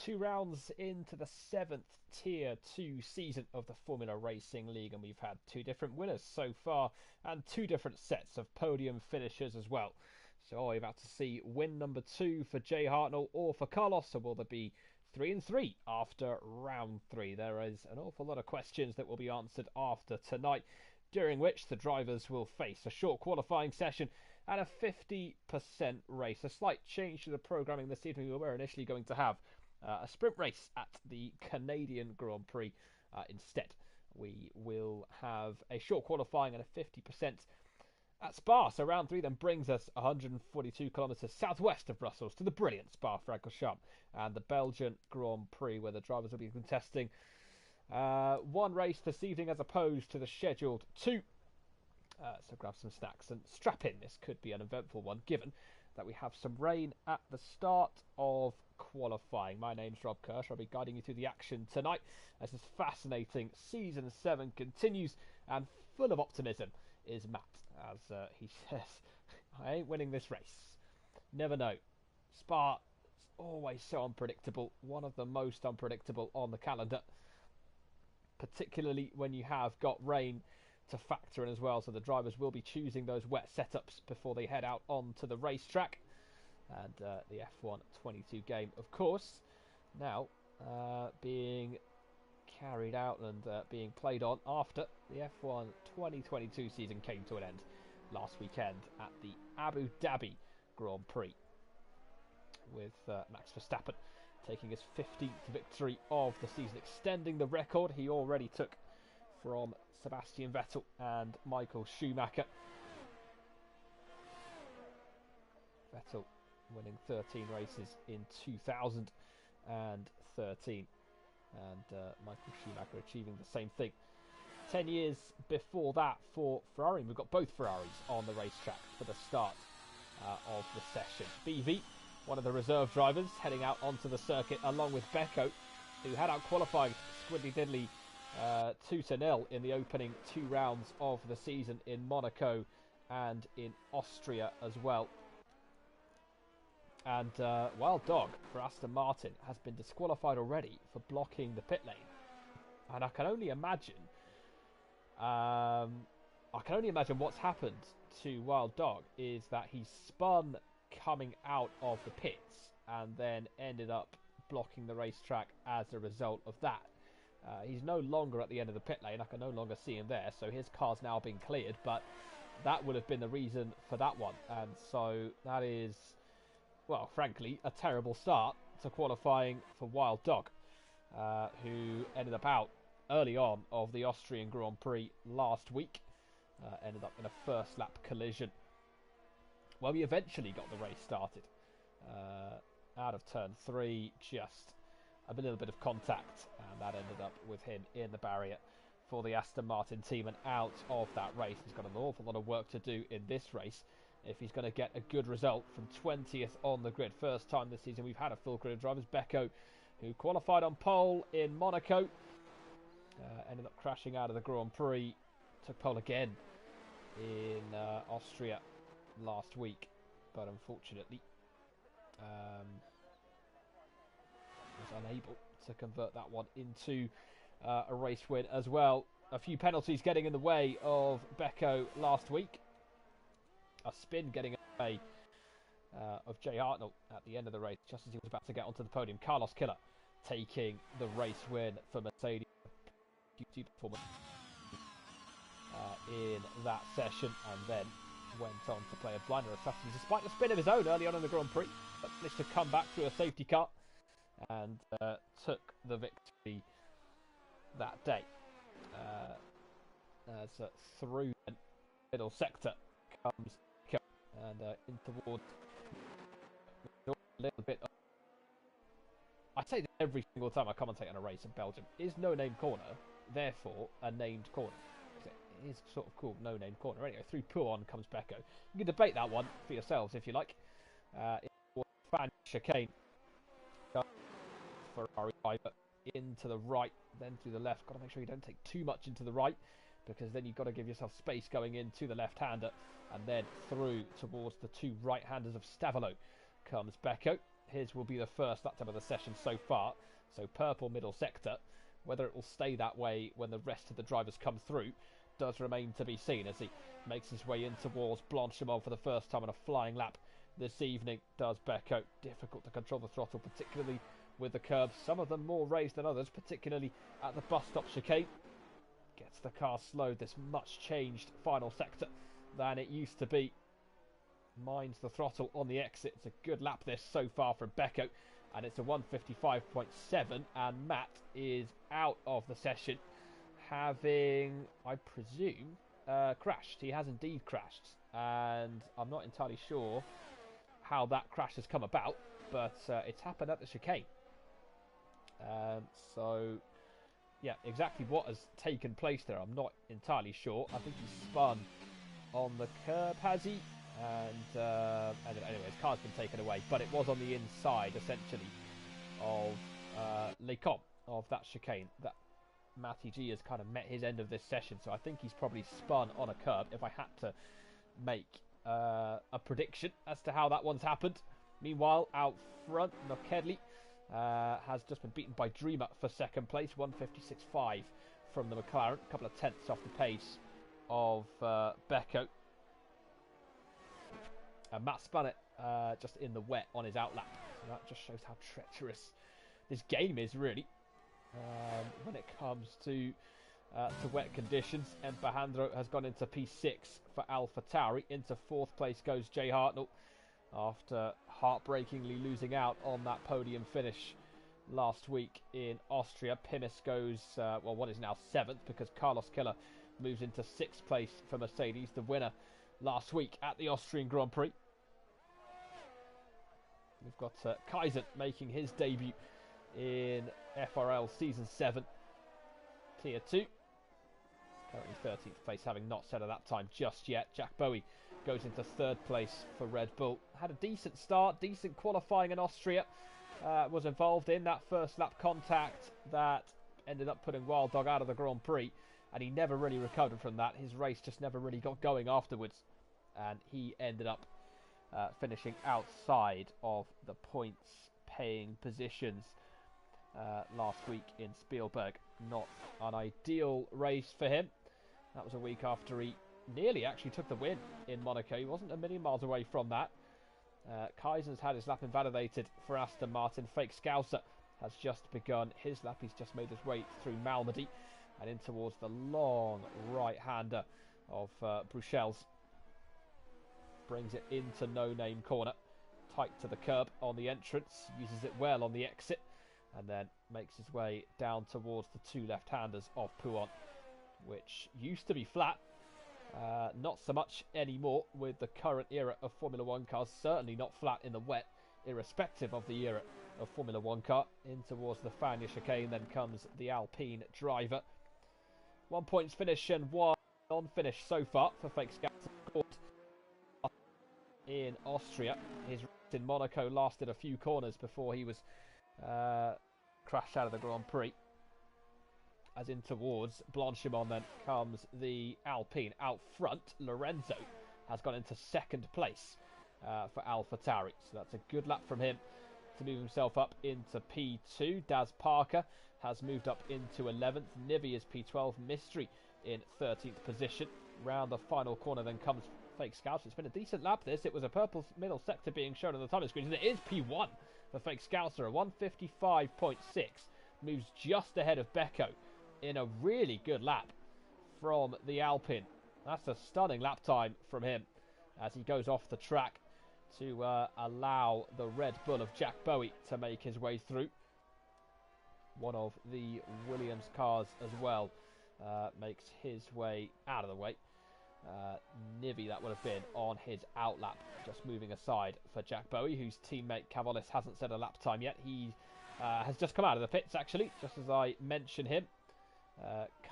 2 rounds into the 7th Tier 2 season of the Formula Racing League, and we've had 2 different winners so far and 2 different sets of podium finishers as well. So are we about to see win number 2 for Jay Hartnell or for Carlos, or will there be 3 and 3 after round 3? There is an awful lot of questions that will be answered after tonight, during which the drivers will face a short qualifying session and a 50% race. A slight change to the programming this evening. We were initially going to have a sprint race at the Canadian Grand Prix. Instead, we will have a short qualifying and a 50% at Spa. So round 3 then brings us 142 kilometres southwest of Brussels to the brilliant Spa-Francorchamps and the Belgian Grand Prix, where the drivers will be contesting one race this evening as opposed to the scheduled 2. So grab some snacks and strap in. This could be an eventful one, given that we have some rain at the start of qualifying. My name's Rob Kirsch. I'll be guiding you through the action tonight as this fascinating Season 7 continues, and full of optimism is Matt, as he says, I ain't winning this race. Never know. Spa is always so unpredictable, one of the most unpredictable on the calendar, particularly when you have got rain to factor in as well. So the drivers will be choosing those wet setups before they head out onto the racetrack. And the F1 22 game, of course, now being carried out and being played on after the F1 2022 season came to an end last weekend at the Abu Dhabi Grand Prix, with Max Verstappen taking his 15th victory of the season, extending the record he already took from Sebastian Vettel and Michael Schumacher. Vettel winning 13 races in 2013, and Michael Schumacher achieving the same thing 10 years before that for Ferrari. We've got both Ferraris on the racetrack for the start of the session. BV, one of the reserve drivers, heading out onto the circuit along with Becco, who had out qualifying squiddly diddly 2-0 in the opening 2 rounds of the season in Monaco and in Austria as well. And Wild Dog for Aston Martin has been disqualified already for blocking the pit lane. And I can only imagine what's happened to Wild Dog is that he spun coming out of the pits and then ended up blocking the racetrack as a result of that. He's no longer at the end of the pit lane. I can no longer see him there, so his car's now been cleared, but that would have been the reason for that one. And so that is, well, frankly, a terrible start to qualifying for Wild Dog, who ended up out early on of the Austrian Grand Prix last week. Ended up in a first lap collision. Well, we eventually got the race started. Out of turn 3, just a little bit of contact, and that ended up with him in the barrier for the Aston Martin team and out of that race. He's got an awful lot of work to do in this race if he's going to get a good result from 20th on the grid. First time this season we've had a full grid of drivers. Becco, who qualified on pole in Monaco, ended up crashing out of the Grand Prix, took pole again in Austria last week, but unfortunately was unable to convert that one into a race win as well. A few penalties getting in the way of Becco last week. A spin getting in the way of Jay Hartnell at the end of the race, just as he was about to get onto the podium. Carlos Killer taking the race win for Mercedes. Beauty performance in that session, and then went on to play a blinder assassin despite the spin of his own early on in the Grand Prix, but managed to come back through a safety car and took the victory that day. As through the middle sector comes and in towards a little bit of, I say this every single time I commentate on a race in Belgium, is no name corner therefore a named corner? It is sort of called no name corner. Anyway, through Pouon comes Becco. You can debate that one for yourselves if you like. Fan chicane, Ferrari driver into the right, then through the left. Got to make sure you don't take too much into the right, because then you've got to give yourself space going into the left-hander, and then through towards the 2 right-handers of Stavolo comes Becco, his will be the first lap time of the session so far. So purple middle sector. Whether it will stay that way when the rest of the drivers come through does remain to be seen as he makes his way in towards Blanchimont for the first time on a flying lap this evening. Does Becco. Difficult to control the throttle, particularly with the curbs. Some of them more raised than others, particularly at the bus stop chicane. Gets the car slowed. This much changed final sector than it used to be. Minds the throttle on the exit. It's a good lap this so far from Becco, and it's a 155.7, and Matt is out of the session, having, I presume, crashed. He has indeed crashed, and I'm not entirely sure how that crash has come about, but it's happened at the chicane. So, yeah, exactly what has taken place there, I'm not entirely sure. I think he spun on the curb, has he? And anyway, his car's been taken away, but it was on the inside, essentially, of Les Combes, of that chicane. That Matty G has kind of met his end of this session, so I think he's probably spun on a curb, if I had to make a prediction as to how that one's happened. Meanwhile, out front, Nokedli has just been beaten by Dreamer for second place, 156.5 from the McLaren, a couple of tenths off the pace of Becco. And Matt spun it just in the wet on his outlap. So that just shows how treacherous this game is, really, when it comes to wet conditions. And Bahandro has gone into P6 for AlphaTauri. Into fourth place goes Jay Hartnell after heartbreakingly losing out on that podium finish last week in Austria. Pimis goes, well, what is now seventh, because Carlos Killer moves into sixth place for Mercedes, the winner last week at the Austrian Grand Prix. We've got Kaizen making his debut in FRL Season 7, Tier 2. Currently 13th place, having not set a lap time just yet. Jack Bowie goes into third place for Red Bull. Had a decent start, decent qualifying in Austria. Was involved in that first lap contact that ended up putting Wild Dog out of the Grand Prix, and he never really recovered from that. His race just never really got going afterwards, and he ended up finishing outside of the points paying positions last week in Spielberg. Not an ideal race for him. That was a week after he nearly actually took the win in Monaco. He wasn't a million miles away from that. Kaizen's had his lap invalidated for Aston Martin. Fake Scouser has just begun his lap. He's just made his way through Malmedy and in towards the long right-hander of Bruxelles. Brings it into no-name corner. Tight to the curb on the entrance. Uses it well on the exit. And then makes his way down towards the two left-handers of Pouhon, which used to be flat. Not so much anymore with the current era of Formula 1 cars. Certainly not flat in the wet, irrespective of the era of Formula 1 car. In towards the Fania chicane, then comes the Alpine driver. 1 points finish and one non-finish so far for Fake Scouser in Austria. His race in Monaco lasted a few corners before he was crashed out of the Grand Prix. As in towards Blanchimont then comes the Alpine. Out front, Lorenzo has gone into second place for AlphaTauri. So that's a good lap from him to move himself up into P2. Daz Parker has moved up into 11th. Nivi is P12. Mystery in 13th position. Round the final corner then comes Fake Scouser. It's been a decent lap this. It was a purple middle sector being shown on the timing screen. And it is P1 for Fake Scouser. A 155.6. Moves just ahead of Becco in a really good lap from the Alpine. That's a stunning lap time from him as he goes off the track to allow the Red Bull of Jack Bowie to make his way through. One of the Williams cars as well makes his way out of the way. Nivi, that would have been on his outlap, just moving aside for Jack Bowie, whose teammate Cavalis hasn't set a lap time yet. He has just come out of the pits, actually, just as I mention him.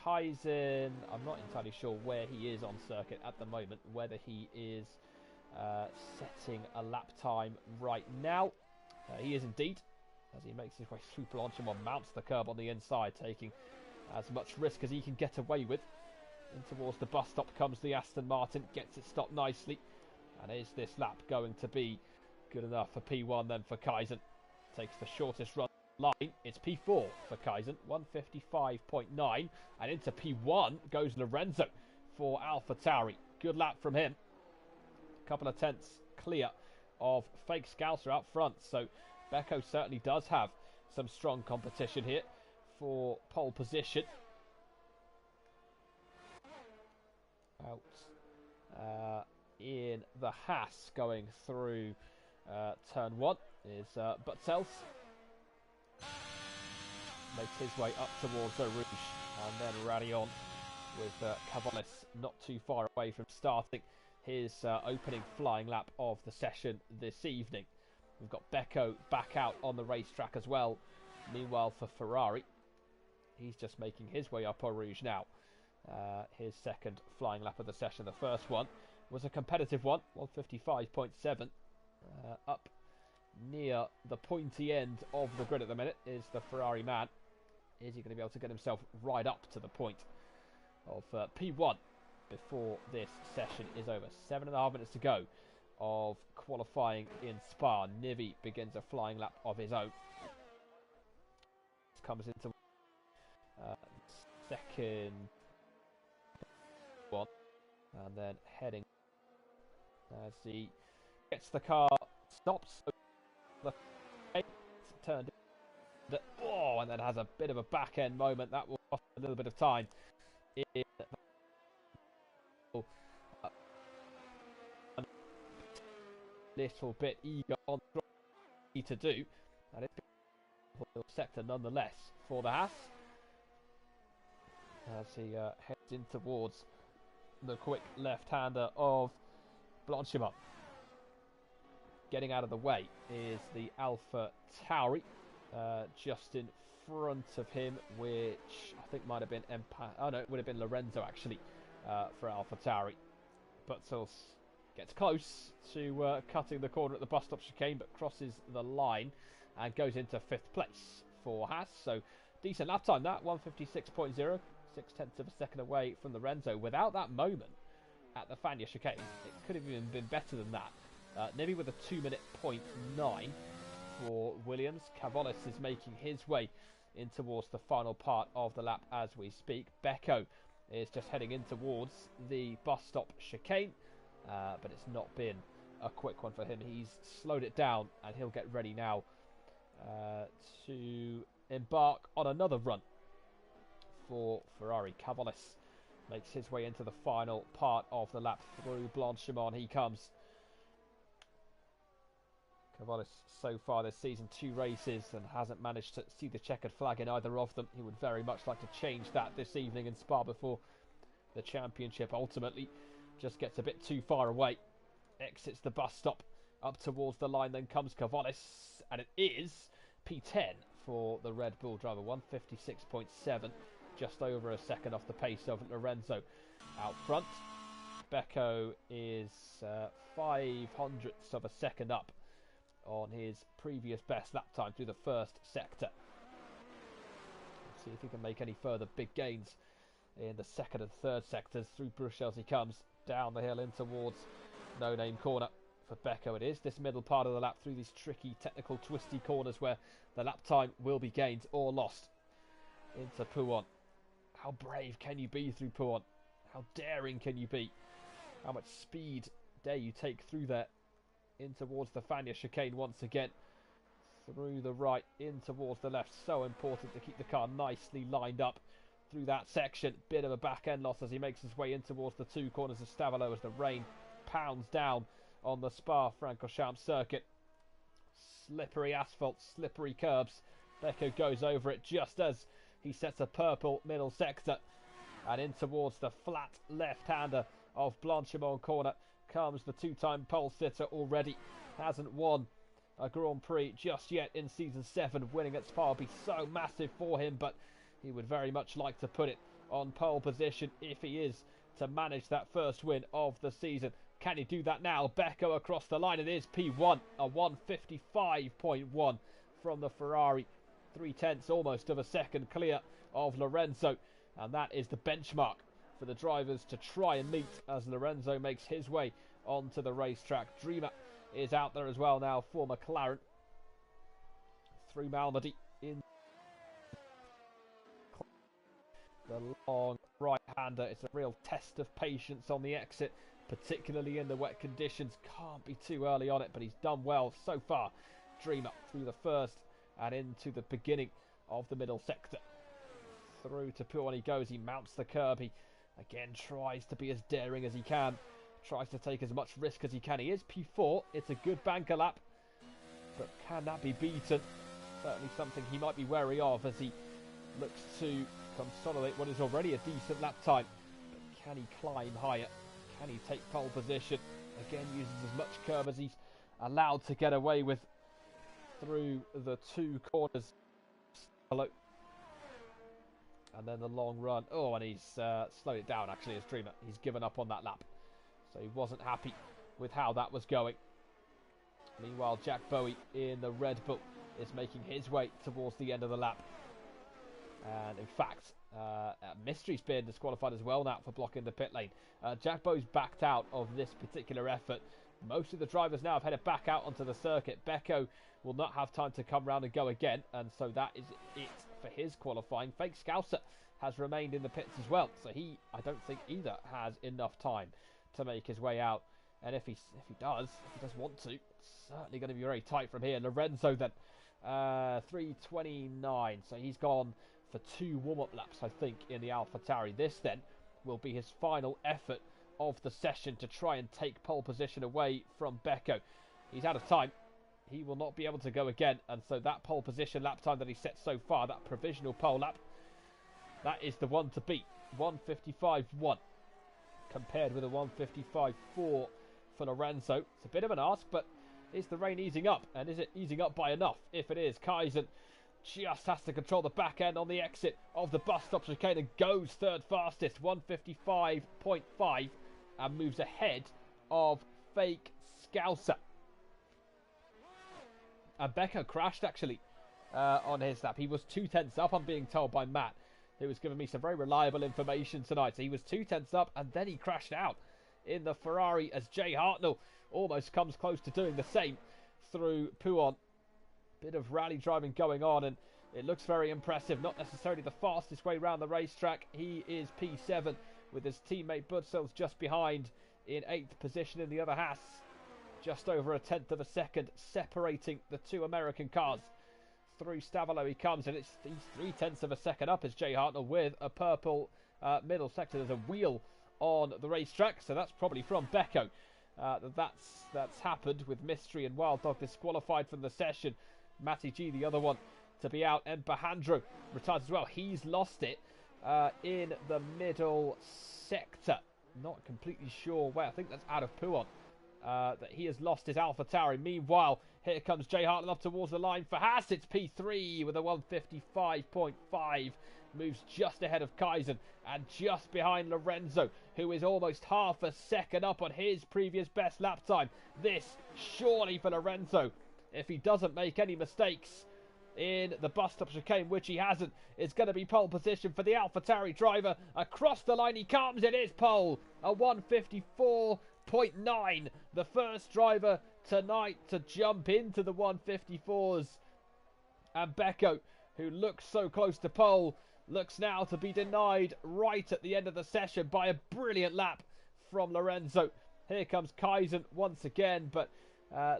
Kaizen, I'm not entirely sure where he is on circuit at the moment, whether he is setting a lap time right now. He is indeed, as he makes his way through Blanchimont, mounts the curb on the inside, taking as much risk as he can get away with. In towards the bus stop comes the Aston Martin, gets it stopped nicely. And is this lap going to be good enough for P1 then for Kaizen? takes the shortest run line. It's P4 for Kaizen, 155.9. And into P1 goes Lorenzo for AlphaTauri. Good lap from him. Couple of tenths clear of Fake Scouser out front. So Becco certainly does have some strong competition here for pole position. Out in the Haas going through turn 1 is Butzels. Makes his way up towards Eau Rouge and then rally on with Cavalis not too far away from starting his opening flying lap of the session this evening. We've got Becco back out on the racetrack as well. Meanwhile for Ferrari, he's just making his way up Eau Rouge now. His second flying lap of the session. The first one was a competitive one, 155.7. Up near the pointy end of the grid at the minute is the Ferrari man. Is he going to be able to get himself right up to the point of P1 before this session is over? 7.5 minutes to go of qualifying in Spa. Nivi begins a flying lap of his own. Comes into second one and then heading as he gets the car, stops, the turned, oh, and then has a bit of a back end moment that will cost a little bit of time. A little bit eager on to do, and it's a sector nonetheless for the Haas as he heads in towards the quick left-hander of Blanchimont. Getting out of the way is the AlphaTauri, just in front of him, which I think might have been it would have been Lorenzo actually for AlphaTauri. Butzels gets close to cutting the corner at the bus stop chicane, but crosses the line and goes into 5th place for Haas. So decent lap time that, 156.0, 0.6 of a second away from Lorenzo. Without that moment at the Fania chicane, it could have even been better than that. Nivi with a 2-minute 0.9 for Williams. Cavalis is making his way in towards the final part of the lap as we speak. Becco is just heading in towards the bus stop chicane, but it's not been a quick one for him. He's slowed it down and he'll get ready now to embark on another run for Ferrari. Cavalis makes his way into the final part of the lap. Through Blanchimont he comes. Cavalis so far this season 2 races and hasn't managed to see the checkered flag in either of them. He would very much like to change that this evening in Spa before the championship ultimately just gets a bit too far away. Exits the bus stop up towards the line, then comes Cavalis, and it is P10 for the Red Bull driver, 156.7, just over a second off the pace of Lorenzo out front. Becco is 0.05 of a second up on his previous best lap time through the first sector. Let's see if he can make any further big gains in the second and third sectors. Through Bruxelles he comes, down the hill in towards No Name Corner. For Becco it is, this middle part of the lap through these tricky, technical, twisty corners where the lap time will be gained or lost. Into Pouon. How brave can you be through Pouon? How daring can you be? How much speed dare you take through there? In towards the Fania chicane once again. Through the right, in towards the left. So important to keep the car nicely lined up through that section. Bit of a back end loss as he makes his way in towards the 2 corners of Stavelot as the rain pounds down on the Spa-Francorchamps circuit. Slippery asphalt, slippery curbs. Becco goes over it just as he sets a purple middle sector. And in towards the flat left-hander of Blanchimont corner comes the 2-time pole sitter already. Hasn't won a Grand Prix just yet in Season 7. Winning at Spa would be so massive for him, but he would very much like to put it on pole position if he is to manage that first win of the season. Can he do that now? Becco across the line. It is P1, a 155.1 from the Ferrari. 0.3 almost of a second clear of Lorenzo. And that is the benchmark for the drivers to try and meet as Lorenzo makes his way onto the racetrack. Dreamer is out there as well now for McLaren. through Malmedy in the long right-hander. It's a real test of patience on the exit, particularly in the wet conditions. Can't be too early on it, but he's done well so far. Dreamer through the first and into the beginning of the middle sector. Through to Puan he goes. He mounts the curb. He again tries to be as daring as he can. Tries to take as much risk as he can. He is P4. It's a good banker lap. But can that be beaten? Certainly something he might be wary of as he looks to consolidate what is already a decent lap time. But can he climb higher? Can he take pole position? Again, uses as much curb as he's allowed to get away with through the two corners. And then the long run. Oh, and he's slowed it down, actually, as Dreamer. He's given up on that lap. So he wasn't happy with how that was going. Meanwhile, Jack Bowie in the Red Bull is making his way towards the end of the lap. And in fact, Mystery's been disqualified as well now for blocking the pit lane. Jack Bowie's backed out of this particular effort. Most of the drivers now have headed back out onto the circuit. Becco will not have time to come round and go again. And so that is it for his qualifying. Fake Scouser has remained in the pits as well. So he, I don't think either, has enough time to make his way out. And if he does want to, it's certainly going to be very tight from here. Lorenzo then, 3:29. So he's gone for 2 warm-up laps, I think, in the AlphaTauri. This then will be his final effort of the session to try and take pole position away from Becco. He's out of time. He will not be able to go again. And so that pole position lap time that he set so far, that provisional pole lap, that is the one to beat. 1:55.1 compared with a 1:55.4 for Lorenzo. It's a bit of an ask, but is the rain easing up? And is it easing up by enough? If it is, Kaizen just has to control the back end on the exit of the bus stop chicane and goes third fastest, 1:55.5, and moves ahead of Fake Scouser. And Becco crashed, actually, on his lap. He was 2/10 up, I'm being told by Matt, who was giving me some very reliable information tonight. So he was 2/10 up, and then he crashed out in the Ferrari as Jay Hartnell almost comes close to doing the same through Puan. Bit of rally driving going on, and it looks very impressive. Not necessarily the fastest way around the racetrack. He is P7 with his teammate Butzels just behind in 8th position in the other Haas. Just over 1/10 of a second separating the two American cars. Through Stavolo he comes, and he's 3/10 of a second up as Jay Hartnell with a purple middle sector. There's a wheel on the racetrack, so that's probably from Becco. That's happened with Mystery and Wild Dog disqualified from the session. Matty G, the other one, to be out. And Bahandro retired as well. He's lost it in the middle sector. Not completely sure where. I think that's out of Puan. That he has lost his AlphaTauri. Meanwhile, here comes Jay Hartnell up towards the line for Haas. It's P3 with a 1:55.5. Moves just ahead of Kaizen and just behind Lorenzo, who is almost half a second up on his previous best lap time. This, surely for Lorenzo, if he doesn't make any mistakes in the bus stop chicane, which he hasn't, is going to be pole position for the AlphaTauri driver. Across the line he comes. It is pole. A 1:54.9. The first driver tonight to jump into the 1:54s. And Becco, who looks so close to pole, looks now to be denied right at the end of the session by a brilliant lap from Lorenzo. Here comes Kaizen once again, but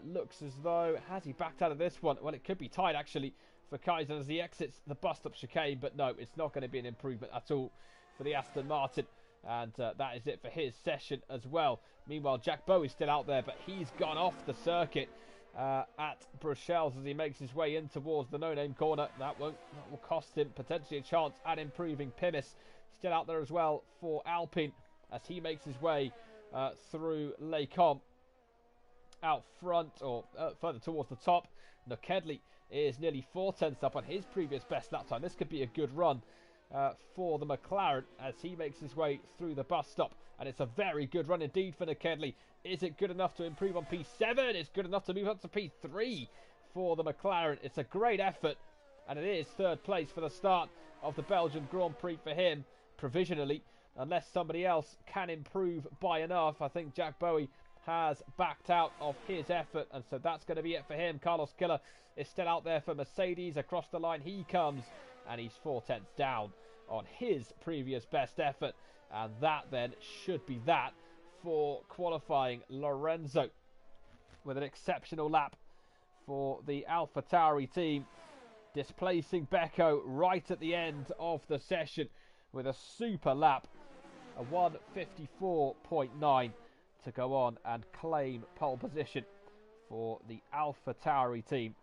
looks as though, has he backed out of this one? Well, it could be tied, actually, for Kaizen as he exits the bus stop chicane, but no, it's not going to be an improvement at all for the Aston Martin. And that is it for his session as well. Meanwhile, Jack Bowie is still out there, but he's gone off the circuit at Bruxelles as he makes his way in towards the no-name corner. That will cost him potentially a chance at improving. Pimis still out there as well for Alpine as he makes his way through Les Combes out front, or further towards the top. Nokedley is nearly 4/10 up on his previous best lap time. This could be a good run for the McLaren as he makes his way through the bus stop. And it's a very good run indeed for Nokedley. Is it good enough to improve on P7? It's good enough to move up to P3 for the McLaren. It's a great effort, and it is third place for the start of the Belgian Grand Prix for him, provisionally, unless somebody else can improve by enough. I think Jack Bowie has backed out of his effort, and so that's going to be it for him. Carlos Killer is still out there for Mercedes. Across the line he comes, and he's 4/10 down on his previous best effort. And that then should be that for qualifying Lorenzo, with an exceptional lap for the AlphaTauri team, displacing Becco right at the end of the session with a super lap, a 1:54.9 to go on and claim pole position for the AlphaTauri team.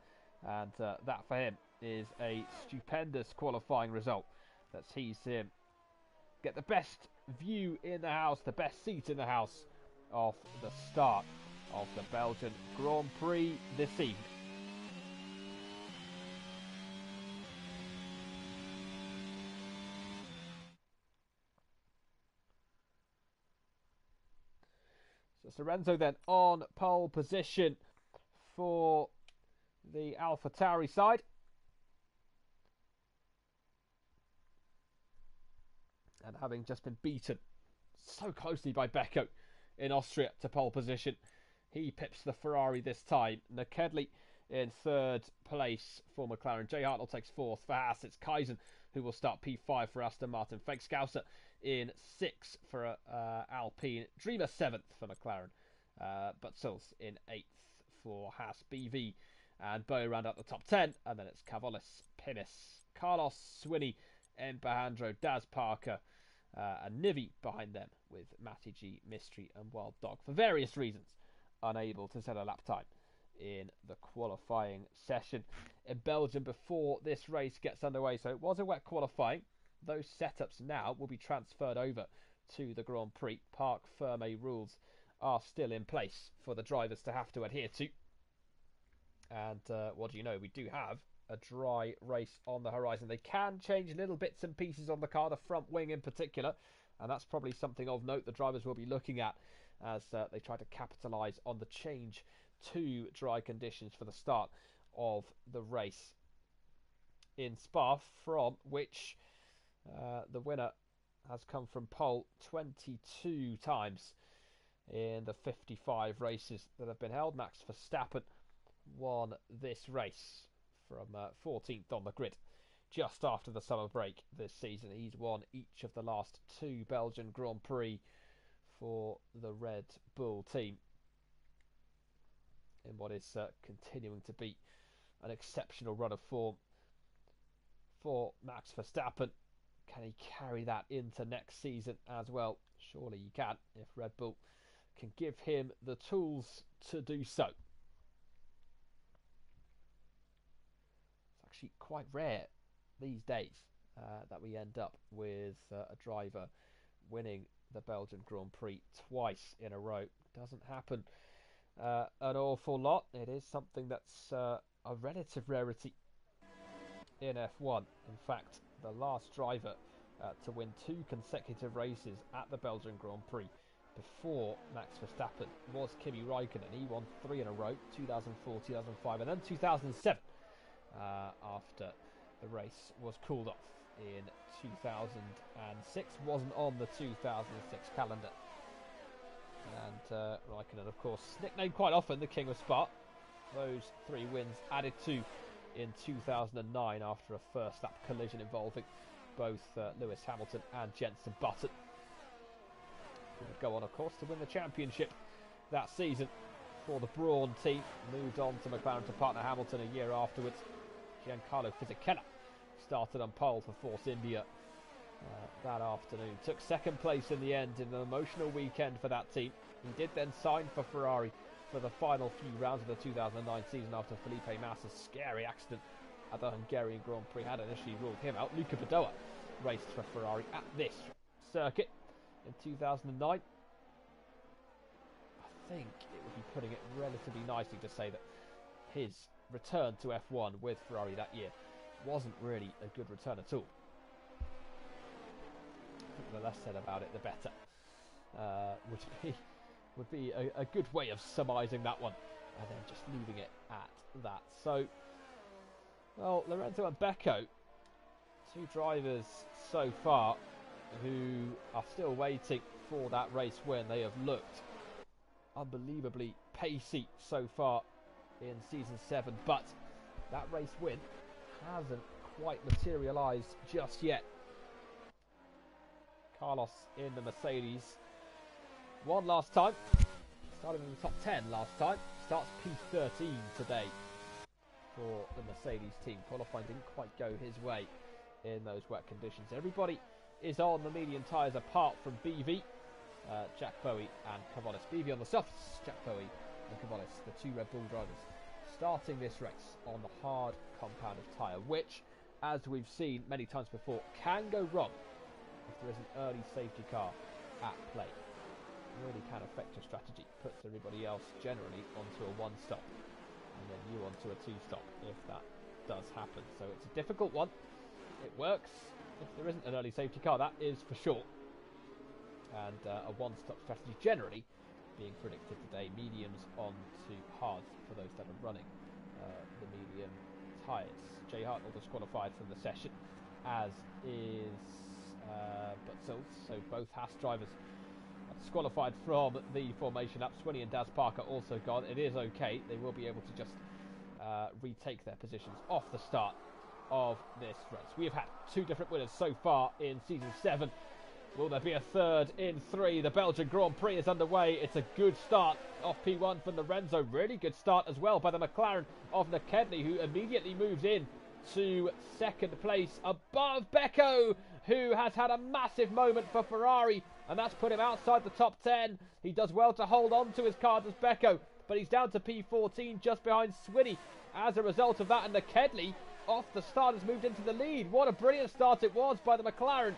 And that for him is a stupendous qualifying result that sees him get the best view in the house, the best seat in the house of the start of the Belgian Grand Prix this evening. So Lorenzo then on pole position for the AlphaTauri side. And having just been beaten so closely by Becco in Austria to pole position, he pips the Ferrari this time. Nakedley in third place for McLaren. Jay Hartnell takes fourth. For Haas, it's Kaizen who will start P5 for Aston Martin. Fake Scouser in sixth for Alpine. Dreamer seventh for McLaren. Butzel's in eighth for Haas. BV and Bo round out the top 10. And then it's Cavolis, Pimis, Carlos, Swinney, Mbahandro, Daz Parker, and Nivi behind them, with Matty G, Mystery and Wild Dog, for various reasons, unable to set a lap time in the qualifying session in Belgium before this race gets underway. So it was a wet qualifying. Those setups now will be transferred over to the Grand Prix. Parc Fermé rules are still in place for the drivers to have to adhere to. And what do you know? We do have a dry race on the horizon. They can change little bits and pieces on the car, the front wing in particular, and that's probably something of note the drivers will be looking at as they try to capitalise on the change to dry conditions for the start of the race in Spa, from which the winner has come from pole 22 times in the 55 races that have been held. Max Verstappen won this race from 14th on the grid just after the summer break this season. He's won each of the last two Belgian Grand Prix for the Red Bull team in what is continuing to be an exceptional run of form for Max Verstappen. Can he carry that into next season as well? Surely he can, if Red Bull can give him the tools to do so. Actually quite rare these days that we end up with a driver winning the Belgian Grand Prix twice in a row. Doesn't happen an awful lot. It is something that's a relative rarity in F1. In fact, the last driver to win two consecutive races at the Belgian Grand Prix before Max Verstappen was Kimi Raikkonen. He won three in a row, 2004, 2005 and then 2007. After the race was called off in 2006, wasn't on the 2006 calendar. And Raikkonen, of course, nicknamed quite often the King of Spa. Those three wins added to in 2009 after a first lap collision involving both Lewis Hamilton and Jenson Button. He would go on, of course, to win the championship that season for the Brawn team. Moved on to McLaren to partner Hamilton a year afterwards. Giancarlo Fisichella started on pole for Force India that afternoon. Took second place in the end in an emotional weekend for that team. He did then sign for Ferrari for the final few rounds of the 2009 season after Felipe Massa's scary accident at the Hungarian Grand Prix had initially ruled him out. Luca Badoa raced for Ferrari at this circuit in 2009. I think it would be putting it relatively nicely to say that his return to F1 with Ferrari that year wasn't really a good return at all. I think the less said about it, the better. Would be a good way of surmising that one, and then just leaving it at that. So, well, Lorenzo and Becco, two drivers so far who are still waiting for that race win. They have looked unbelievably pacey so far in Season 7, but that race win hasn't quite materialised just yet. Carlos in the Mercedes won last time, started in the top 10 last time, starts P13 today for the Mercedes team. Qualifying didn't quite go his way in those wet conditions. Everybody is on the medium tyres apart from BV, Jack Bowie and Cavonis. BV on the softs, Jack Bowie and Cavonis, the two Red Bull drivers, starting this race on the hard compound of tyre, which, as we've seen many times before, can go wrong if there is an early safety car at play. It really can affect your strategy, puts everybody else generally onto a one-stop, and then you onto a two-stop if that does happen. So it's a difficult one. It works if there isn't an early safety car, that is for sure. And a one-stop strategy generally being predicted today. Mediums on to hards for those that are running the medium tyres. Jay Hartnell disqualified from the session, as is Butzel. So both Haas drivers are disqualified from the formation lap. Swinney and Daz Parker also gone. It is okay. They will be able to just retake their positions off the start of this race. We have had two different winners so far in Season 7. Will there be a third in 3? The Belgian Grand Prix is underway. It's a good start off P1 from Lorenzo. Really good start as well by the McLaren of Kedley, who immediately moves in to second place above Becco, who has had a massive moment for Ferrari, and that's put him outside the top 10. He does well to hold on to his car, does Becco, but he's down to P14 just behind Swinney as a result of that, and Kedley off the start has moved into the lead. What a brilliant start it was by the McLaren,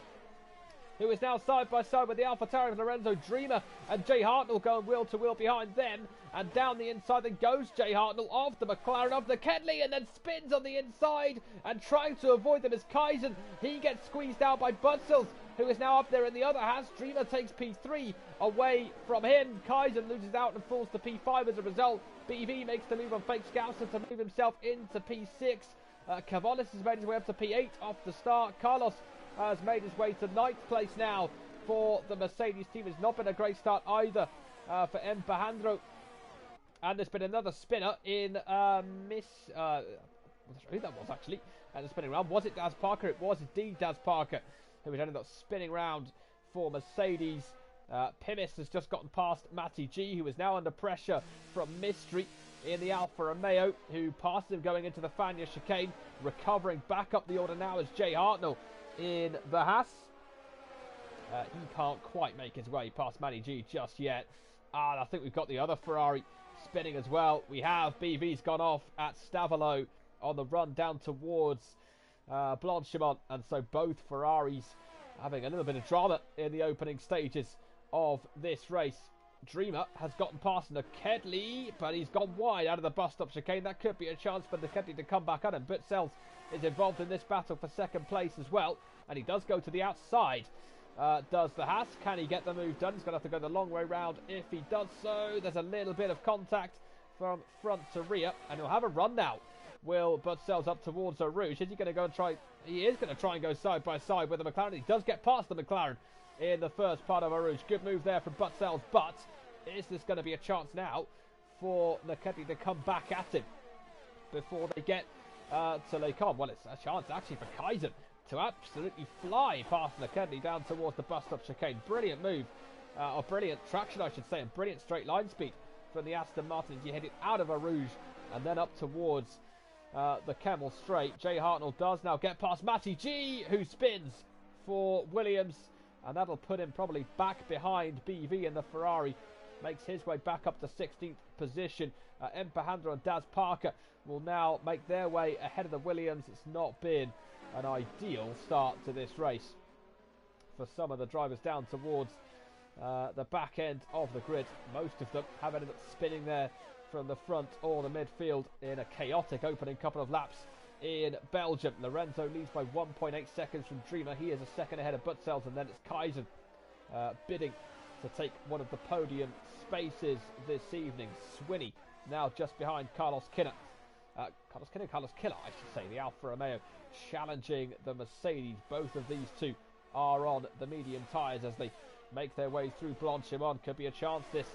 who is now side by side with the AlphaTauri of Lorenzo Dreamer, and Jay Hartnell going wheel to wheel behind them, and down the inside then goes Jay Hartnell of the McLaren of Kedley, and then spins on the inside and trying to avoid them as Kaizen. He gets squeezed out by Butzels, who is now up there in the other Haas. Dreamer takes P3 away from him. Kaizen loses out and falls to P5 as a result. BV makes the move on Fake Scouser to move himself into P6. Cavonis has made his way up to P8 off the start. Carlos has made his way to 9th place now for the Mercedes team. It's not been a great start either for M. Pahandro. And there's been another spinner in who that was actually at the spinning round. Was it Daz Parker? It was indeed Daz Parker, who has ended up spinning round for Mercedes. Pimis has just gotten past Matty G, who is now under pressure from Mystery in the Alfa Romeo, who passed him going into the Fania chicane. Recovering back up the order now is Jay Hartnell in the Haas. He can't quite make his way past Matty G just yet. And I think we've got the other Ferrari spinning as well. We have BV's gone off at Stavolo on the run down towards Blanchimont, and so both Ferraris having a little bit of drama in the opening stages of this race. Dreamer has gotten past Kedley, but he's gone wide out of the bus stop chicane. That could be a chance for Kedley to come back on him. Butzels is involved in this battle for second place as well, and he does go to the outside. Does the Haas? Can he get the move done? He's going to have to go the long way round. If he does so, there's a little bit of contact from front to rear, and he'll have a run now. Will Butzels up towards a Rouge? Is he going to go and try? He is going to try and go side by side with the McLaren. He does get past the McLaren in the first part of a Rouge. Good move there from Butzels, but is this going to be a chance now for Kedley to come back at him before they get to Les Combes? Well, it's a chance actually for Kaizen to absolutely fly past Kedley down towards the bus stop chicane. Brilliant move, or brilliant traction I should say, and brilliant straight line speed from the Aston Martin as he headed out of a Rouge and then up towards the Kemmel straight. Jay Hartnell does now get past Matty G, who spins for Williams, and that'll put him probably back behind BV in the Ferrari. Makes his way back up to 16th position. M. Pahandra and Daz Parker will now make their way ahead of the Williams. It's not been an ideal start to this race for some of the drivers down towards the back end of the grid. Most of them have ended up spinning there from the front or the midfield in a chaotic opening couple of laps in Belgium. Lorenzo leads by 1.8 seconds from Dreamer. He is a second ahead of Butzels, and then it's Kaizen bidding to take one of the podium spaces this evening. Swinney now just behind Carlos Killer, I should say, the Alfa Romeo challenging the Mercedes. Both of these two are on the medium tyres as they make their way through Blanchimont. Could be a chance this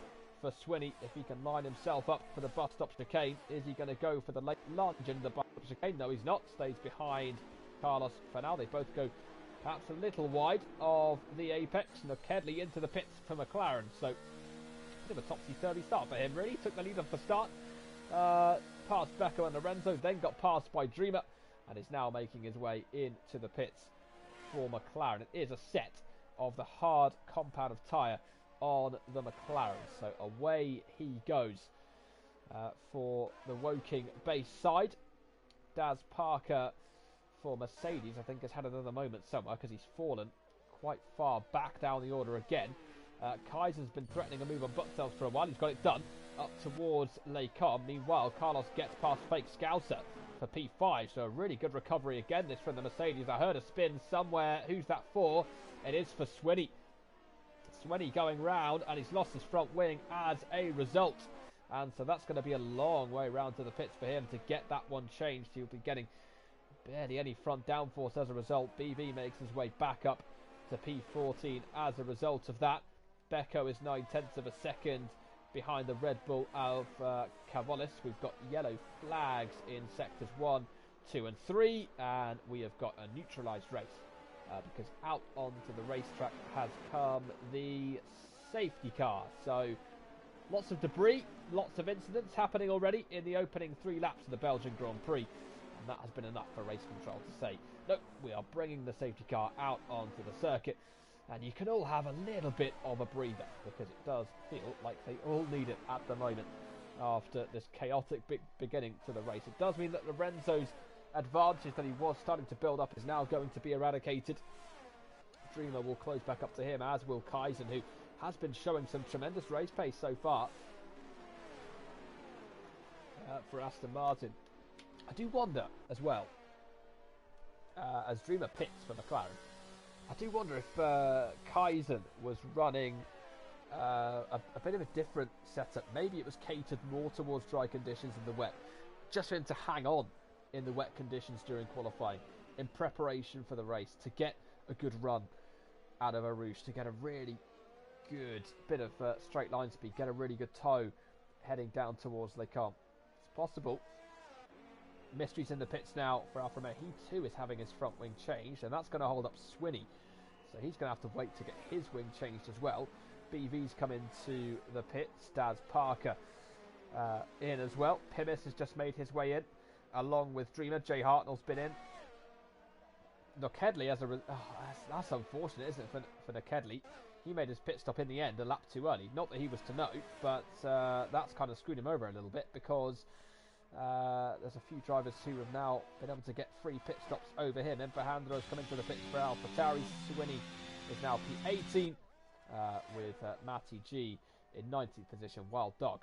for Swinney if he can line himself up for the bus stop chicane. Is he going to go for the late lunge in the bus stop chicane. No, he's not. Stays behind Carlos for now. They both go perhaps a little wide of the apex. Now Kedley into the pits for McLaren. So a bit of a topsy-turvy start for him, really. Took the lead off the start. Passed Becco and Lorenzo, then got passed by Dreamer, and is now making his way into the pits for McLaren. It is a set of the hard compound of tyre on the McLaren. So away he goes for the Woking base side. Daz Parker for Mercedes, I think, has had another moment somewhere because he's fallen quite far back down the order again. Kaiser's been threatening a move on Butzel's for a while. He's got it done up towards Lecom. Meanwhile, Carlos gets past Fake Scouser for P5. So a really good recovery again, this from the Mercedes. I heard a spin somewhere. Who's that for? It is for Swinney. Swinney going round, and he's lost his front wing as a result. And so that's going to be a long way round to the pits for him to get that one changed. He'll be getting barely any front downforce as a result. BV makes his way back up to P14 as a result of that. Becco is 9/10 of a second behind the Red Bull of Cavolis. We've got yellow flags in sectors 1, 2 and 3, and we have got a neutralised race because out onto the racetrack has come the safety car. So lots of debris, lots of incidents happening already in the opening 3 laps of the Belgian Grand Prix, and that has been enough for race control to say, no, we are bringing the safety car out onto the circuit. And you can all have a little bit of a breather, because it does feel like they all need it at the moment after this chaotic beginning to the race. It does mean that Lorenzo's advantage that he was starting to build up is now going to be eradicated. Dreamer will close back up to him, as will Kaizen, who has been showing some tremendous race pace so far for Aston Martin. I do wonder as well, as Dreamer pits for McLaren, I do wonder if Kaizen was running a bit of a different setup. Maybe it was catered more towards dry conditions in the wet, just for him to hang on in the wet conditions during qualifying, in preparation for the race, to get a good run out of Arouche, to get a really good bit of straight line speed, get a really good toe heading down towards Les Camps. It's possible. Mystery's in the pits now for Alfa Romeo. He too is having his front wing changed, and that's going to hold up Swinney. So he's going to have to wait to get his wing changed as well. BV's come into the pits. Daz Parker in as well. Pimis has just made his way in, along with Dreamer. Jay Hartnell's been in. Nokedley, that's unfortunate, isn't it, for Nokedley? He made his pit stop in the end a lap too early. Not that he was to note, but that's kind of screwed him over a little bit, because there's a few drivers who have now been able to get free pit stops over him. Empajandro's coming to the pits for AlphaTauri. Swinney is now P18 with Matty G in 19th position. Wild Dog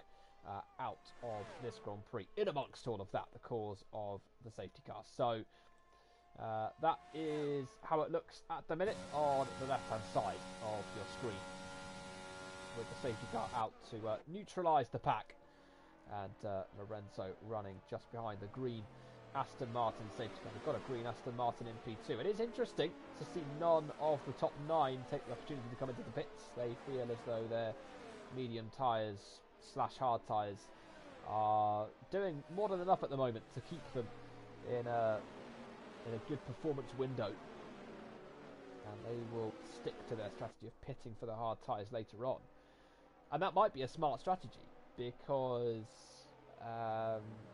out of this Grand Prix. In amongst all of that, the cause of the safety car. So that is how it looks at the minute on the left-hand side of your screen, with the safety car out to neutralise the pack. And Lorenzo running just behind the green Aston Martin safety car. We've got a green Aston Martin in P2. It is interesting to see none of the top 9 take the opportunity to come into the pits. They feel as though their medium tyres / hard tyres are doing more than enough at the moment to keep them in a good performance window. And they will stick to their strategy of pitting for the hard tyres later on. And that might be a smart strategy, because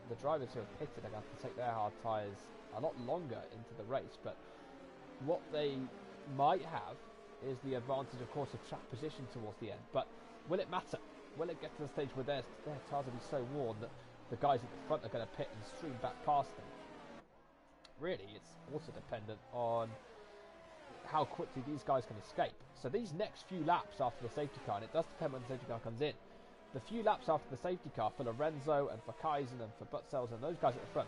the drivers who have pitted are going to have to take their hard tyres a lot longer into the race. But what they might have is the advantage, of course, of track position towards the end. But will it matter? Will it get to the stage where their tyres will be so worn that the guys at the front are going to pit and stream back past them? Really, it's also dependent on how quickly these guys can escape. So these next few laps after the safety car, and it does depend when the safety car comes in, the few laps after the safety car for Lorenzo and for Kaizen and for Butzel's and those guys at the front,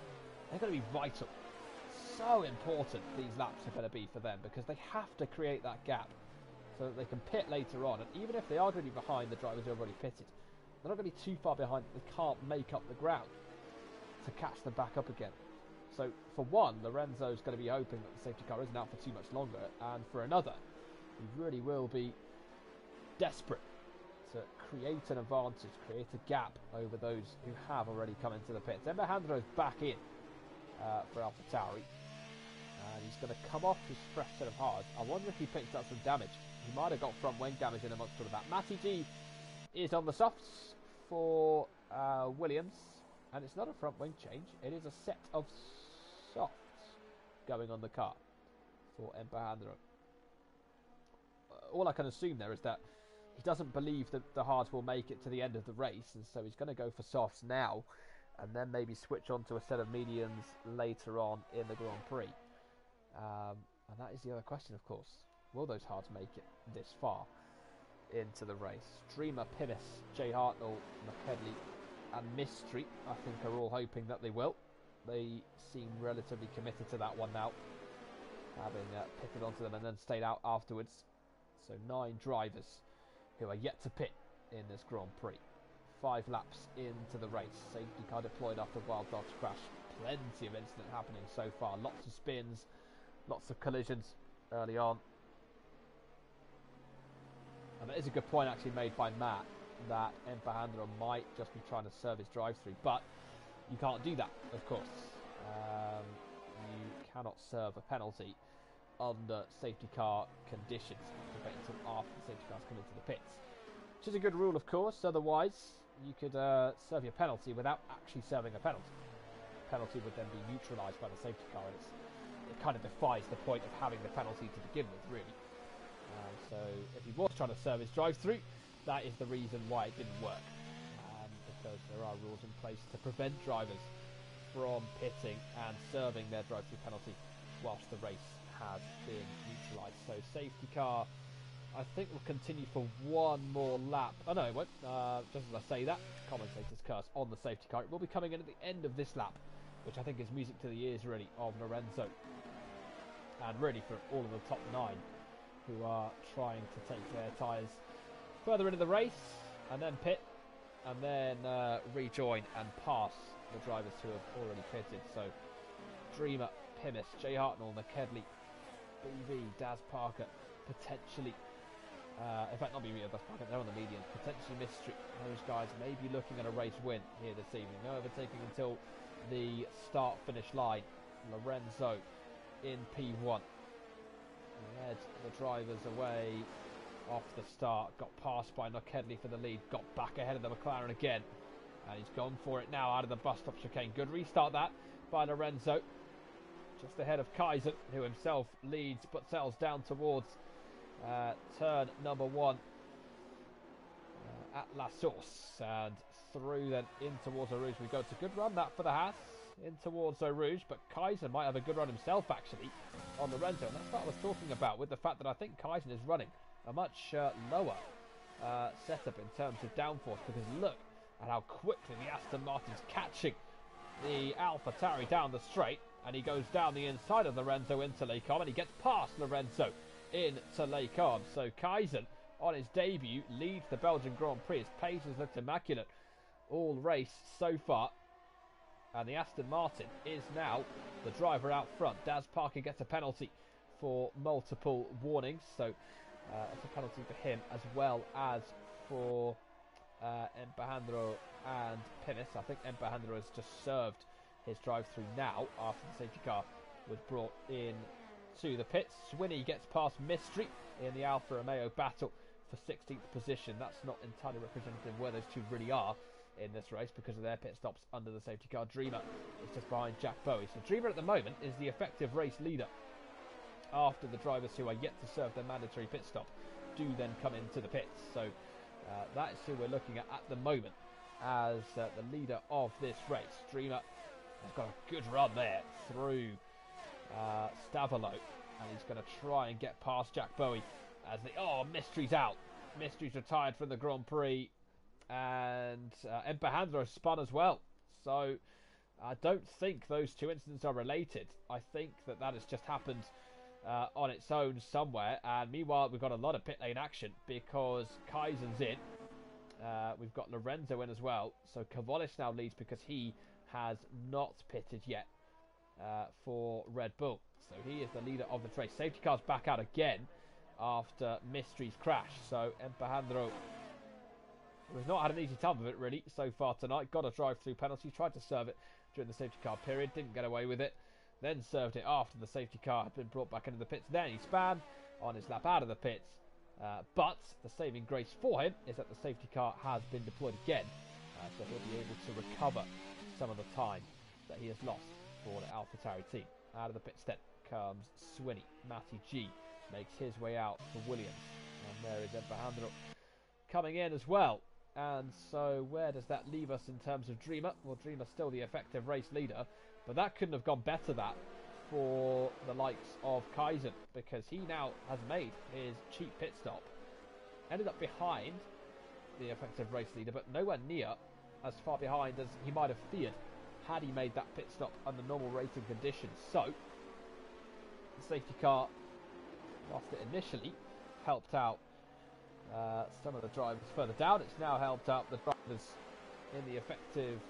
they're going to be vital. So important these laps are going to be for them, because they have to create that gap so that they can pit later on. And even if they are going to be behind the drivers who have already pitted, they're not going to be too far behind that they can't make up the ground to catch them back up again. So for one, Lorenzo's going to be hoping that the safety car isn't out for too much longer, and for another, he really will be desperate to create an advantage, create a gap over those who have already come into the pits. Empajandro's back in for AlphaTauri. And he's going to come off his fresh set of hards. I wonder if he picked up some damage. He might have got front wing damage in amongst all of that. Matty G is on the softs for Williams. And it's not a front wing change. It is a set of softs going on the car for Empajandro. All I can assume there is that he doesn't believe that the hards will make it to the end of the race. And so he's going to go for softs now. And then maybe switch on to a set of mediums later on in the Grand Prix. And that is the other question, of course. Will those hards make it this far into the race? Dreamer, Pinnis, Jay Hartnell, McKedley and Mystery, I think, are all hoping that they will. They seem relatively committed to that one now, having pitted onto them and then stayed out afterwards. So 9 drivers who are yet to pit in this Grand Prix. 5 laps into the race. Safety car deployed after Wild Dog's crash. Plenty of incident happening so far. Lots of spins, lots of collisions early on. And that is a good point actually made by Matt, that Empajandro might just be trying to serve his drive-through, but you can't do that, of course. You cannot serve a penalty under safety car conditions. You have to wait until after the safety cars come into the pits, which is a good rule, of course. Otherwise, you could serve your penalty without actually serving a penalty. The penalty would then be neutralised by the safety car, and it kind of defies the point of having the penalty to begin with, really. So if he was trying to serve his drive-through, that is the reason why it didn't work. Because there are rules in place to prevent drivers from pitting and serving their drive-through penalty whilst the race has been neutralised. So safety car, I think, will continue for one more lap. Oh no, it won't. Just as I say that, commentator's curse on the safety car. It will be coming in at the end of this lap, which I think is music to the ears, really, of Lorenzo. And really for all of the top 9 who are trying to take their tyres further into the race and then pit and then rejoin and pass the drivers who have already pitted. So Dreamer, Pinnis, Jay Hartnell, McKedley, BV, Daz Parker, potentially, in fact not BV, Daz Parker, they're on the median, potentially Mystery. Those guys may be looking at a race win here this evening. No overtaking until the start-finish line. Lorenzo in P1 led the drivers away off the start, got passed by McKedley for the lead, got back ahead of the McLaren again, and he's gone for it now out of the bus stop chicane. Good restart that by Lorenzo, just ahead of Kaiser, who himself leads but settles down towards turn number 1 at La Source, and through then in towards Eau Rouge we go. It's a good run that for the Haas in towards Eau Rouge, but Kaiser might have a good run himself actually on Lorenzo, and that's what I was talking about, with the fact that I think Kaiser is running a much lower setup in terms of downforce, because look at how quickly the Aston Martin's catching the AlphaTauri down the straight, and he goes down the inside of Lorenzo into Les Combes, and he gets past Lorenzo into Les Combes. So Kaiser on his debut leads the Belgian Grand Prix. His pace has looked immaculate all race so far, and the Aston Martin is now the driver out front. Daz Parker gets a penalty for multiple warnings, so it's a penalty for him as well as for Empajandro and Pinnis. I think Empajandro has just served his drive-through now after the safety car was brought in to the pits. Swinney gets past Mystery in the Alfa Romeo battle for 16th position. That's not entirely representative of where those two really are in this race because of their pit stops under the safety car. Dreamer is just behind Jack Bowie. So Dreamer at the moment is the effective race leader after the drivers who are yet to serve their mandatory pit stop do then come into the pits. So that is who we're looking at the moment as the leader of this race. Dreamer has got a good run there through Stavolo, and he's going to try and get past Jack Bowie as Mystery's out. Mystery's retired from the Grand Prix, and Empajandro spun as well. So I don't think those two incidents are related. I think that has just happened on its own somewhere, and meanwhile we've got a lot of pit lane action because Kaisen's in. We've got Lorenzo in as well, so Kavolis now leads because he has not pitted yet for Red Bull, so he is the leader of the race. Safety car's back out again after Mystery's crash, so Empajandro has not had an easy time of it really so far tonight. Got a drive-through penalty, tried to serve it during the safety car period, didn't get away with it. Then served it after the safety car had been brought back into the pits. Then he span on his lap out of the pits. But the saving grace for him is that the safety car has been deployed again. So he'll be able to recover some of the time that he has lost for the AlphaTauri team. Out of the pits then comes Swinney. Matty G makes his way out for Williams. And there is Eberhandel coming in as well. And so where does that leave us in terms of Dreamer? Well, Dreamer's still the effective race leader, but that couldn't have gone better, that, for the likes of Kaizen, because he now has made his cheap pit stop. Ended up behind the effective race leader, but nowhere near as far behind as he might have feared had he made that pit stop under normal racing conditions. So, the safety car, whilst it initially helped out some of the drivers further down, it's now helped out the drivers in the effective,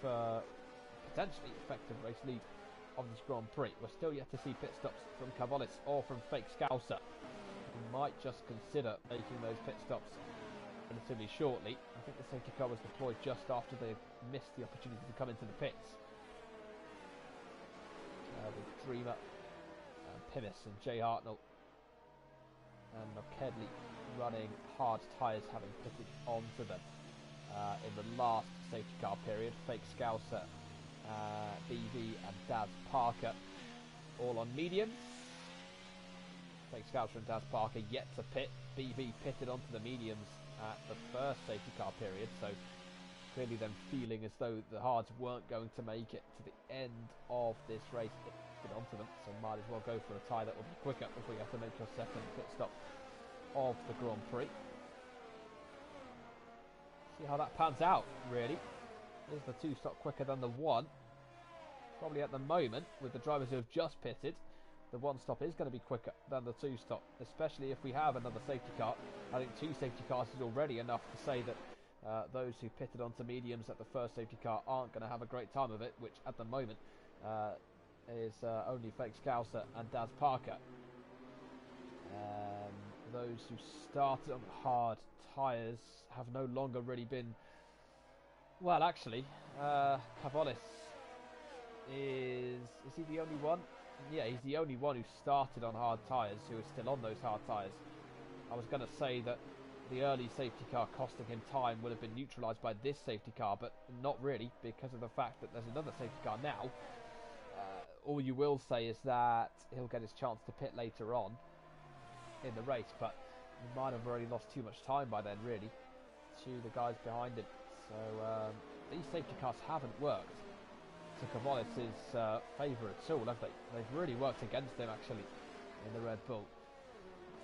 potentially effective race lead of this Grand Prix. We're still yet to see pit stops from Cavolis or from Fake Scouser. We might just consider making those pit stops relatively shortly. I think the safety car was deployed just after they missed the opportunity to come into the pits. With Dreamer, Pimis and Jay Hartnell and Kedley running hard tyres, having fitted onto them in the last safety car period. Fake Scouser, BV and Daz Parker all on mediums. Fake Scouser and Daz Parker yet to pit. BV pitted onto the mediums at the first safety car period, so clearly them feeling as though the hards weren't going to make it to the end of this race. It fit onto them, so might as well go for a tyre that will be quicker before you have to make your second pit stop of the Grand Prix. See how that pans out, really. Is the 2 stop quicker than the 1? Probably at the moment, with the drivers who have just pitted, the 1 stop is going to be quicker than the 2 stop, especially if we have another safety car. I think 2 safety cars is already enough to say that those who pitted onto mediums at the first safety car aren't going to have a great time of it, which at the moment is only Fake Scouser and Daz Parker. Those who started on hard tyres have no longer really been... Well, actually, Cavolis is he the only one? Yeah, he's the only one who started on hard tyres, who is still on those hard tyres. I was going to say that the early safety car costing him time would have been neutralised by this safety car, but not really, because of the fact that there's another safety car now. All you will say is that he'll get his chance to pit later on in the race, but he might have already lost too much time by then, really, to the guys behind him. So these safety cars haven't worked to Cavolis' favour at all, have they? They've really worked against him, actually, in the Red Bull.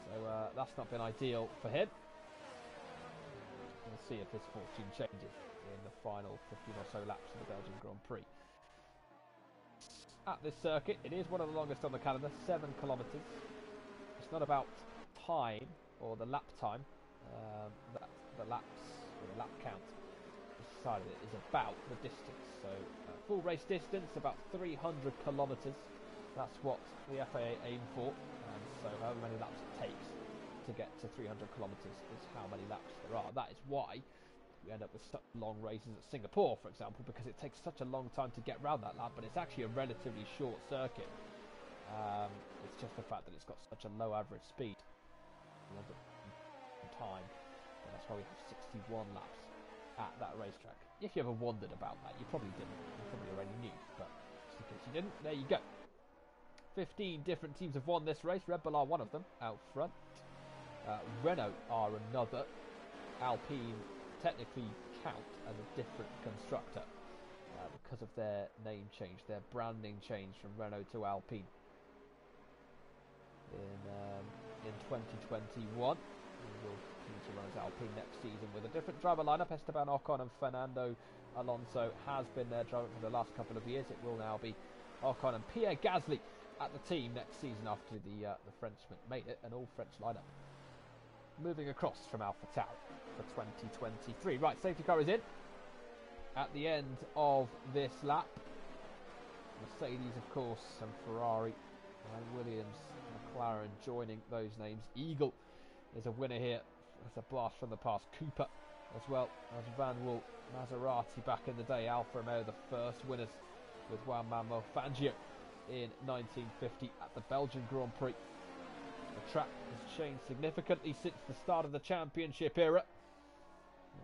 So that's not been ideal for him. We'll see if his fortune changes in the final 15 or so laps of the Belgian Grand Prix. At this circuit, it is one of the longest on the calendar, 7 kilometres. It's not about time, or the lap time, that the laps, or the lap count, this side of it is about the distance. So full race distance, about 300 kilometres. That's what the FIA aim for, and so however many laps it takes to get to 300 kilometres is how many laps there are. That is why we end up with such long races at Singapore, for example, because it takes such a long time to get round that lap, but it's actually a relatively short circuit. It's just the fact that it's got such a low average speed in time, and that's why we have 61 laps at that racetrack. If you ever wondered about that, you probably didn't. You probably already knew, but just in case you didn't, there you go. 15 different teams have won this race. Red Bull are one of them, out front. Renault are another. Alpine technically count as a different constructor because of their name change, their branding change from Renault to Alpine in 2021. We'll continue to run as Alpine next season with a different driver lineup. Esteban Ocon and Fernando Alonso has been their driver for the last couple of years. It will now be Ocon and Pierre Gasly at the team next season after the Frenchman made it, an all-French lineup. Moving across from AlphaTauri for 2023. Right, safety car is in. At the end of this lap, Mercedes, of course, and Ferrari, and Williams, McLaren joining those names. Eagle is a winner here. That's a blast from the past. Cooper as well as Van Wall. Maserati back in the day. Alfa Romeo, the first winners with Juan Manuel Fangio in 1950 at the Belgian Grand Prix. The track has changed significantly since the start of the championship era,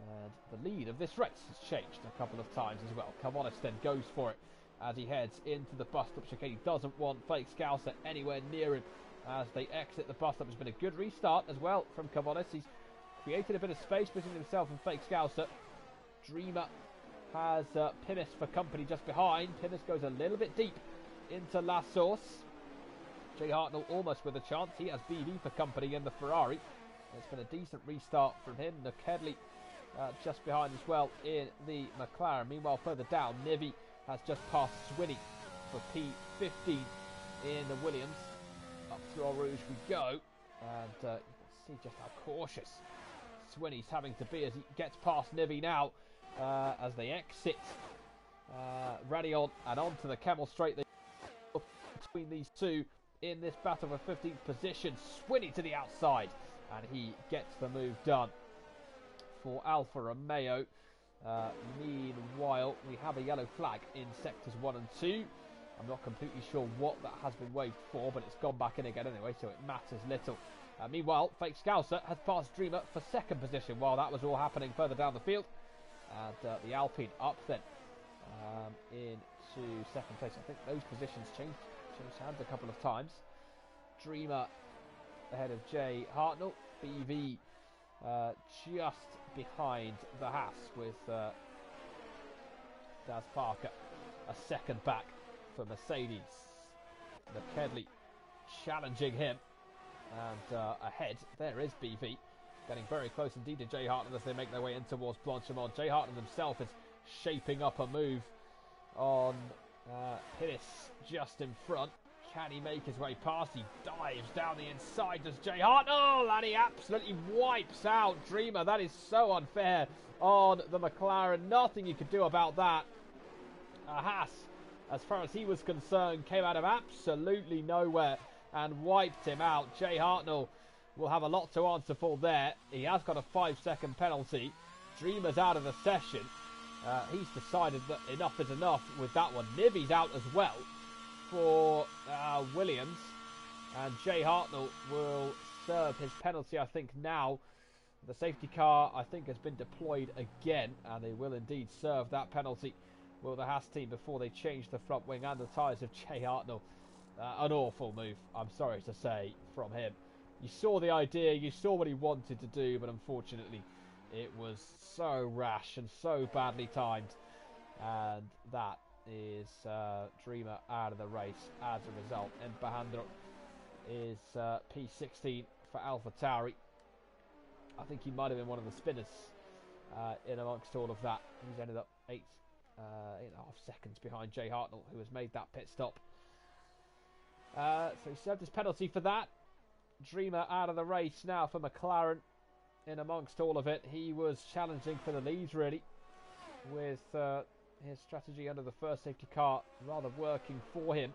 and the lead of this race has changed a couple of times as well. Quali then goes for it as he heads into the bus stop chicane. He doesn't want Fake Scouser anywhere near him as they exit the bus stop. It's been a good restart as well from Quali. He's created a bit of space between himself and Fake Scouser. Dreamer has Pimis for company just behind. Pimis goes a little bit deep into La Source. Jay Hartnell almost with a chance. He has BV for company in the Ferrari. It's been a decent restart from him. Kedley just behind as well in the McLaren. Meanwhile, further down, Nivi has just passed Swinney for P15 in the Williams. Up through Eau Rouge we go, and you can see just how cautious Swinney's having to be as he gets past Nivi now as they exit Radion and onto the Camel Straight. They between these two in this battle for 15th position. Swinney to the outside, and he gets the move done for Alfa Romeo. Meanwhile, we have a yellow flag in sectors 1 and 2. I'm not completely sure what that has been waved for, but it's gone back in again anyway, so it matters little. Meanwhile, Fake Scouser has passed Dreamer for 2nd position while that was all happening further down the field. And the Alpine up then into 2nd place. I think those positions changed hands a couple of times. Dreamer ahead of Jay Hartnell. BV just behind the Haas with Daz Parker a second back for Mercedes. Kedley challenging him, and ahead there is BV getting very close indeed to Jay Hartnell as they make their way in towards Blanchimont. Jay Hartnell himself is shaping up a move on Hillis just in front. Can he make his way past? He dives down the inside, does Jay Hartnell, and he absolutely wipes out Dreamer. That is so unfair on the McLaren. Nothing you could do about that. Haas, as far as he was concerned, came out of absolutely nowhere and wiped him out. Jay Hartnell will have a lot to answer for there. He has got a 5-second penalty. Dreamer's out of the session. He's decided that enough is enough with that one. Nivi's out as well for Williams, and Jay Hartnell will serve his penalty, I think, now. The safety car, I think, has been deployed again, and they will indeed serve that penalty, will the Haas team, before they change the front wing and the tyres of Jay Hartnell. An awful move, I'm sorry to say, from him. You saw the idea, you saw what he wanted to do, but unfortunately it was so rash and so badly timed, and that is Dreamer out of the race as a result. And Bahandro is P16 for AlphaTauri. I think he might have been one of the spinners in amongst all of that. He's ended up 8.5 seconds behind Jay Hartnell, who has made that pit stop. So he served his penalty for that. Dreamer out of the race now for McLaren. In amongst all of it, he was challenging for the lead, really, with his strategy under the first safety car rather working for him.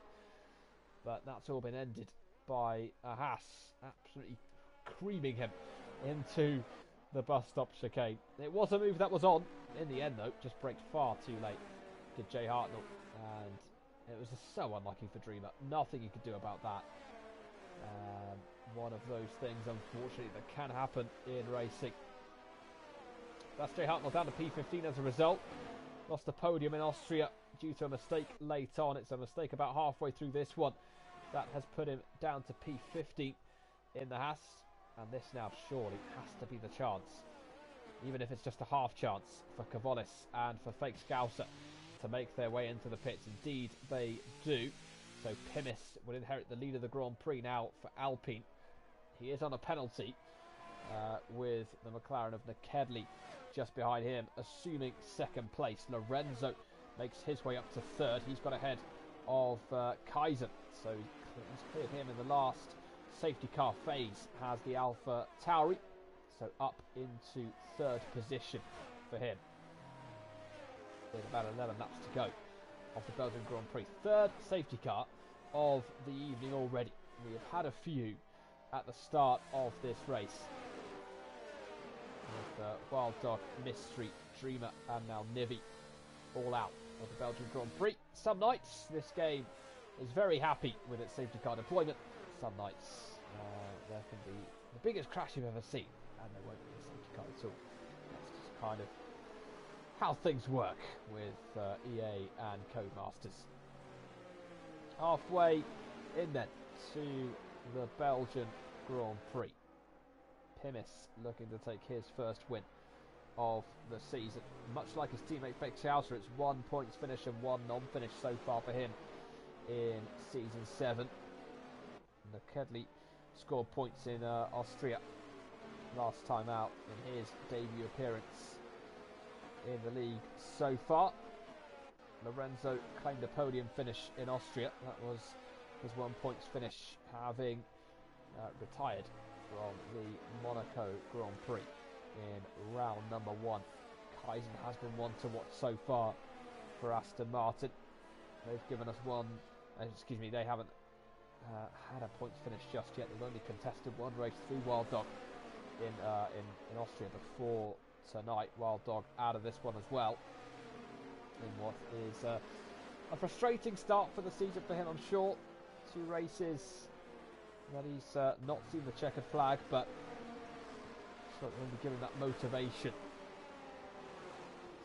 But that's all been ended by a Haas absolutely creaming him into the bus stop chicane. It was a move that was on. In the end, though, just braked far too late, did Jay Hartnell. And it was just so unlucky for Dreamer. Nothing you could do about that. One of those things, unfortunately, that can happen in racing. That's Jay Hartnell down to P15 as a result. Lost the podium in Austria due to a mistake late on. It's a mistake about halfway through this one that has put him down to P15 in the Haas. And this now surely has to be the chance, even if it's just a half chance, for Cavalis and for Fake Scouser to make their way into the pits. Indeed, they do. So Pimis will inherit the lead of the Grand Prix now for Alpine. He is on a penalty with the McLaren of Kedley just behind him, assuming 2nd place. Lorenzo makes his way up to 3rd. He's got ahead of Kaizen, so he's cleared him in the last safety car phase. Has the AlphaTauri, so up into 3rd position for him with about 11 laps to go of the Belgian Grand Prix. 3rd safety car of the evening already. We have had a few at the start of this race with Wild Dog, Mystery, Dreamer and now Nivi all out of the Belgian Grand Prix. Some nights this game is very happy with its safety car deployment. Some nights there can be the biggest crash you've ever seen, and there won't be a safety car at all. That's just kind of how things work with EA and Codemasters. Halfway in then to the Belgian Grand Prix. Pimis looking to take his first win of the season. Much like his teammate Fake Chowser, it's 1 points finish and 1 non-finish so far for him in Season 7. The Kedley scored points in Austria last time out in his debut appearance in the league so far. Lorenzo claimed a podium finish in Austria. That was his 1 points finish, having retired from the Monaco Grand Prix in round number 1. Kaizen has been one to watch so far for Aston Martin. They've given us they haven't had a points finish just yet. They've only contested one race through Wild Dog in Austria before tonight. Wild Dog out of this one as well, in what is a frustrating start for the season for him, I'm sure. 2 races that he's not seen the checkered flag, but so going to give him that motivation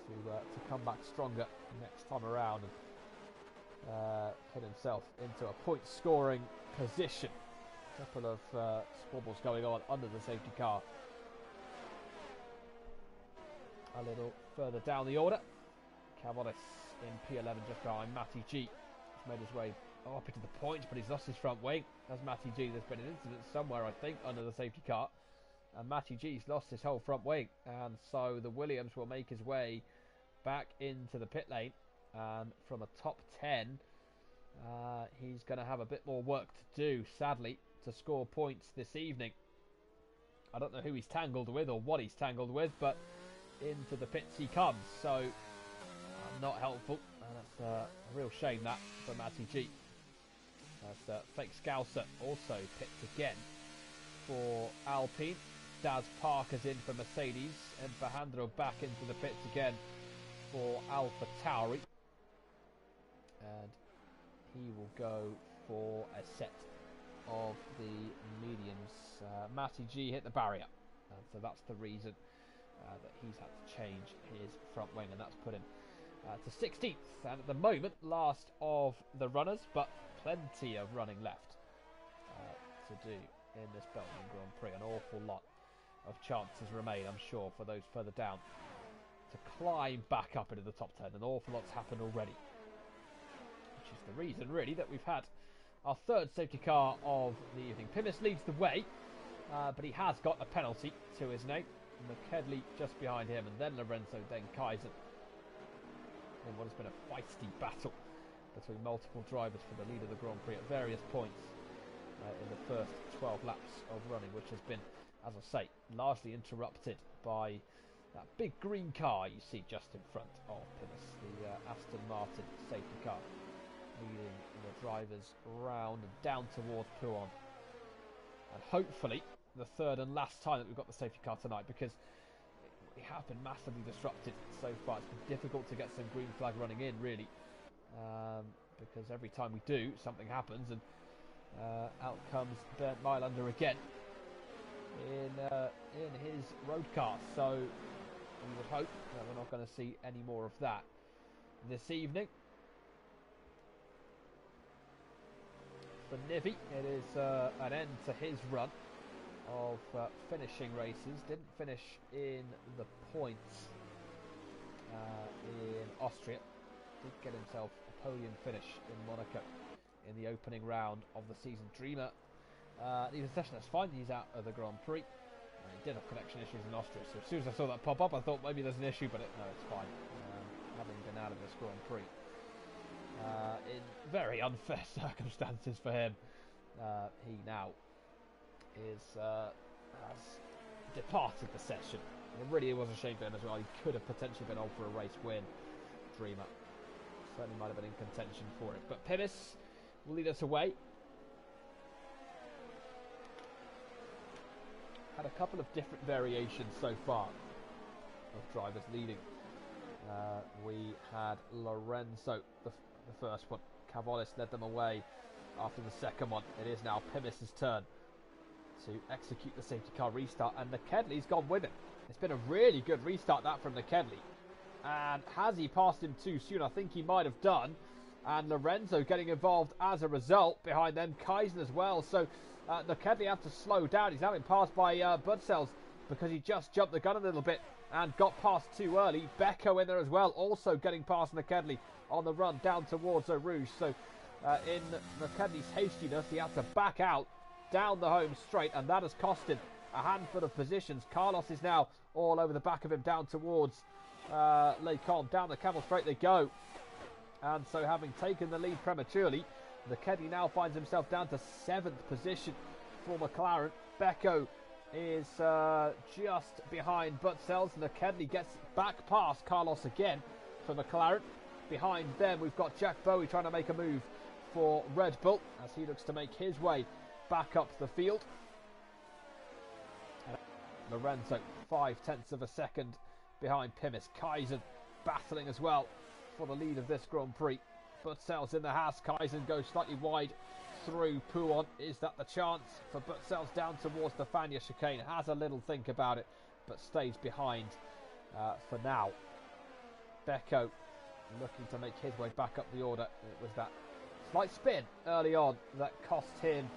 to come back stronger next time around and put himself into a point scoring position. A couple of squabbles going on under the safety car. A little further down the order, Cavonis in P11 just behind Matty G. He's made his way up into the points, but he's lost his front wing. That's Matty G. There's been an incident somewhere, I think, under the safety car, and Matty G's lost his whole front wing, and so the Williams will make his way back into the pit lane, and from a top 10 he's going to have a bit more work to do, sadly, to score points this evening. I don't know who he's tangled with or what he's tangled with, but into the pits he comes, so not helpful, and that's a real shame that for Matty G. As Fake Scouser also picked again for Alpine. Daz Parker's in for Mercedes, and Bahandro back into the pits again for Alpha Tauri, and he will go for a set of the mediums. Matty G hit the barrier, and so that's the reason that he's had to change his front wing, and that's put him to 16th, and at the moment last of the runners, but plenty of running left to do in this Belgian Grand Prix. An awful lot of chances remain, I'm sure, for those further down to climb back up into the top 10. An awful lot's happened already, which is the reason really that we've had our third safety car of the evening. Pimis leads the way, but he has got a penalty to his name. McKedley just behind him, and then Lorenzo, then Kaizen, in what has been a feisty battle between multiple drivers for the lead of the Grand Prix at various points in the first 12 laps of running, which has been, as I say, largely interrupted by that big green car you see just in front of Pimis, the Aston Martin safety car, leading the drivers round and down towards Pouan. And hopefully the third and last time that we've got the safety car tonight, because we have been massively disrupted so far. It's been difficult to get some green flag running in, really, because every time we do, something happens, and out comes Bernd Mailander again in his road car. So we would hope that we're not going to see any more of that this evening. For Nivi, it is an end to his run of finishing races. Didn't finish in the points in Austria. Did get himself a podium finish in Monaco in the opening round of the season. Dreamer needs a session, that's fine. He's out of the Grand Prix. He did have connection issues in Austria, so as soon as I saw that pop up, I thought maybe there's an issue, but no, it's fine. Having been out of this Grand Prix in very unfair circumstances for him, he now has departed the session. It really was a shame for him as well. He could have potentially been on for a race win. Dreamer certainly might have been in contention for it, but Pimis will lead us away. Had a couple of different variations so far of drivers leading we had Lorenzo, the first one. Cavalis led them away after the second one. It is now Pimis's turn to execute the safety car restart, and Kedley's gone with it. It's been a really good restart, that, from Kedley. And has he passed him too soon? I think he might have done. And Lorenzo getting involved as a result. Behind them, Kaizen as well. So Kedley had to slow down. He's now been passed by Budsells because he just jumped the gun a little bit and got past too early. Becco in there as well, also getting past Kedley on the run down towards Eau Rouge. So in Kedley's hastiness, he had to back out down the home straight, and that has cost him a handful of positions. Carlos is now all over the back of him down towards Lecon. Down the Camel Straight they go. And so, having taken the lead prematurely, Kedley now finds himself down to 7th position for McLaren. Becco is just behind Budsells, and Kedley gets back past Carlos again for McLaren. Behind them, we've got Jack Bowie trying to make a move for Red Bull as he looks to make his way back up the field. And Lorenzo, 0.5 of a second behind Pimis. Kaizen battling as well for the lead of this Grand Prix. Budsells in the Haas. Kaizen goes slightly wide through Pouon. Is that the chance for Budsells down towards the Fania chicane? Has a little think about it, but stays behind for now. Becco looking to make his way back up the order. It was that slight spin early on that cost him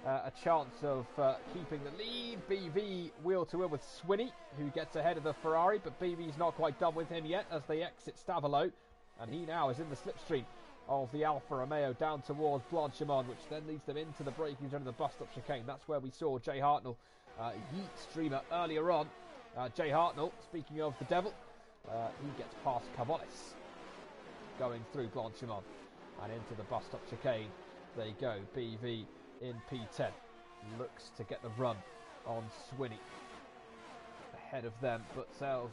a chance of keeping the lead. BV wheel to wheel with Swinney, who gets ahead of the Ferrari, but BV's not quite done with him yet as they exit Stavelot, and he now is in the slipstream of the Alfa Romeo down towards Blanchimont, which then leads them into the braking zone of the bus stop chicane. That's where we saw Jay Hartnell yeet Streamer earlier on. Jay Hartnell, speaking of the devil, he gets past Cavalis going through Blanchimont and into the bus stop chicane. There you go. BV in P10 looks to get the run on Swinney. Ahead of them, Budsells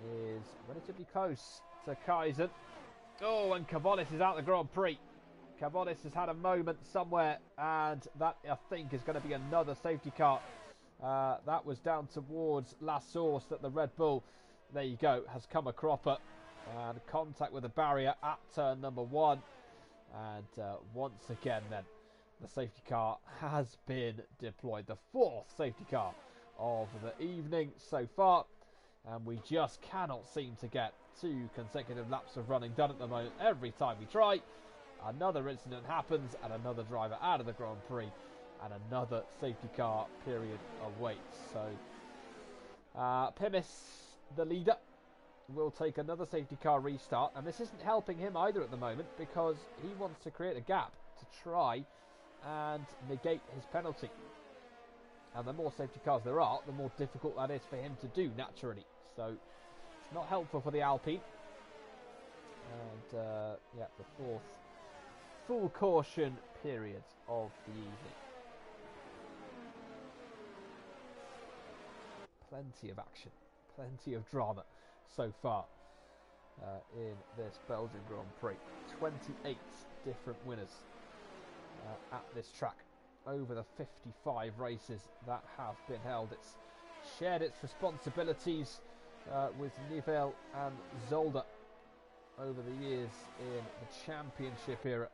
is relatively close to Kaizen. Oh, and Cavalis is out the Grand Prix. Cavalis has had a moment somewhere, and that, I think, is going to be another safety car. That was down towards La Source that the Red Bull, there you go, has come a cropper. And contact with the barrier at turn number 1. And once again, then, the safety car has been deployed. The 4th safety car of the evening so far. And we just cannot seem to get 2 consecutive laps of running done at the moment. Every time we try, another incident happens and another driver out of the Grand Prix. And another safety car period awaits. So, Pimis, the leader, will take another safety car restart, and this isn't helping him either at the moment because he wants to create a gap to try and negate his penalty. And the more safety cars there are, the more difficult that is for him to do naturally. So it's not helpful for the Alpine. And yeah, the 4th full caution period of the evening. Plenty of action, plenty of drama so far in this Belgian Grand Prix. 28 different winners at this track over the 55 races that have been held. It's shared its responsibilities with Nivelle and Zolder over the years in the championship era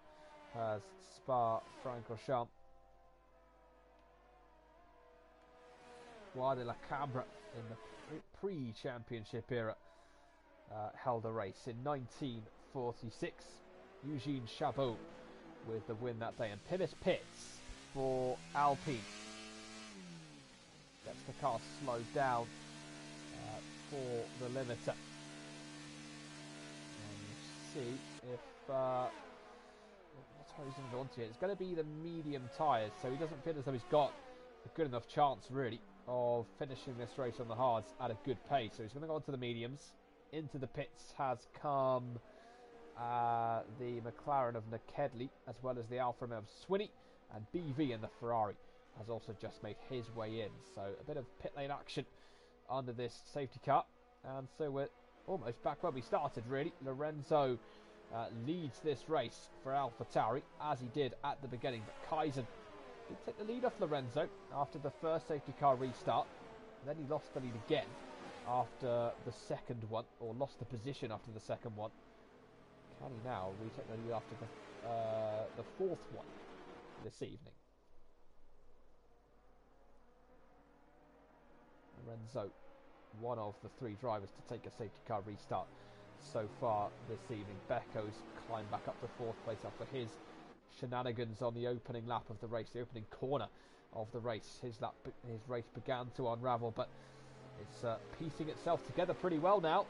as Spa-Francorchamps, Bois de la Cabre in the Prix championship era held a race in 1946. Eugene Chabot with the win that day, and Pimis pits for Alpine. Gets the car slowed down for the limiter. And you see if what tyre he's going to go onto here. It's going to be the medium tyres, so he doesn't feel as though he's got a good enough chance really of finishing this race on the hards at a good pace. So he's going to go on to the mediums. Into the pits has come the McLaren of Kedley, as well as the Alfa Romeo of Swinney, and BV in the Ferrari has also just made his way in. So a bit of pit lane action under this safety car, and so we're almost back where we started really. Lorenzo leads this race for AlphaTauri as he did at the beginning, but Kaizen did take the lead off Lorenzo after the first safety car restart. Then he lost the lead again after the second one, or lost the position after the second one. Can he now retake the lead after the fourth one this evening? Lorenzo, one of the three drivers to take a safety car restart so far this evening. Becco's climbed back up to fourth place after his shenanigans on the opening lap of the race, the opening corner of the race. His race began to unravel, but it's piecing itself together pretty well now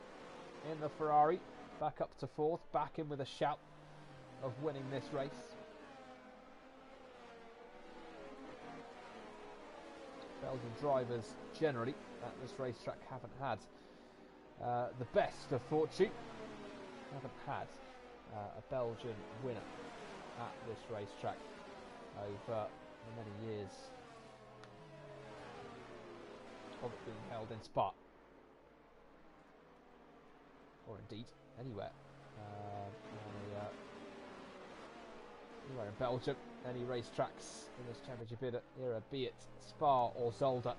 in the Ferrari. Back up to fourth, back in with a shout of winning this race. Belgian drivers generally at this racetrack haven't had the best of fortune. Haven't had a Belgian winner at this racetrack over many years of it being held in Spa, or indeed anywhere. Anywhere in Belgium, any racetracks in this championship era, be it Spa or Zolder,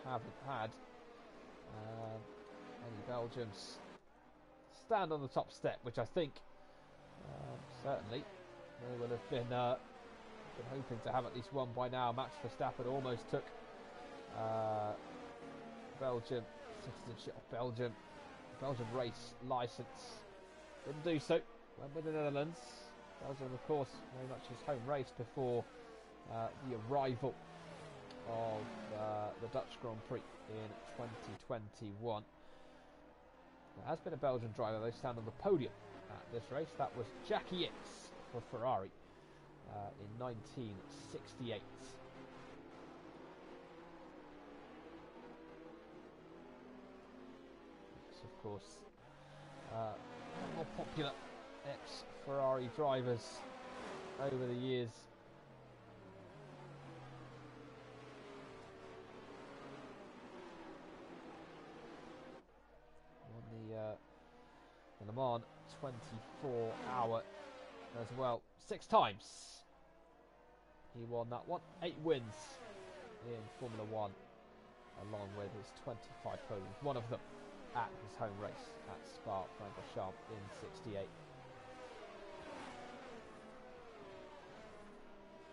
haven't had any Belgians stand on the top step, which I think certainly they would have been hoping to have at least one by now. Max Verstappen almost took Belgian citizenship, Belgian race licence. Didn't do so. Went with the Netherlands. Belgium, of course, very much his home race before the arrival of the Dutch Grand Prix in 2021. There has been a Belgian driver, though, stand on the podium at this race. That was Jackie Ickx for Ferrari in 1968. Ickx, of course, more popular ex-Ferrari drivers over the years. Won the Le Mans 24-hour as well 6 times. He won that one. 8 wins in Formula 1, along with his 25 podiums, one of them at his home race at Spa-Francorchamps in 68.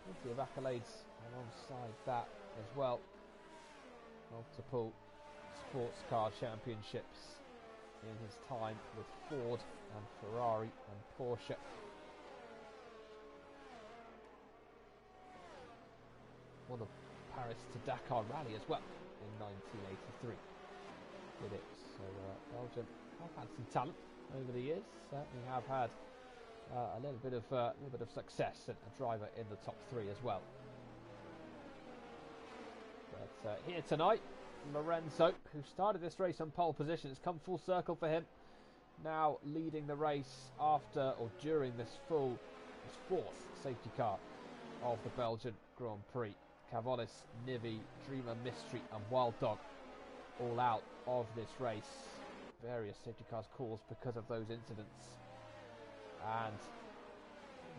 Plenty of accolades alongside that as well. Multiple sports car championships in his time with Ford and Ferrari and Porsche. Won the Paris to Dakar rally as well in 1983. Did it? So Belgium have had some talent over the years. Certainly have had a little bit of success, and a driver in the top 3 as well. But here tonight, Lorenzo, who started this race on pole position, it's come full circle for him. Now leading the race after or during this 4th safety car of the Belgian Grand Prix. Cavolis, Nivi, Dreamer, Mystery and Wild Dog all out of this race. Various safety cars caused because of those incidents. And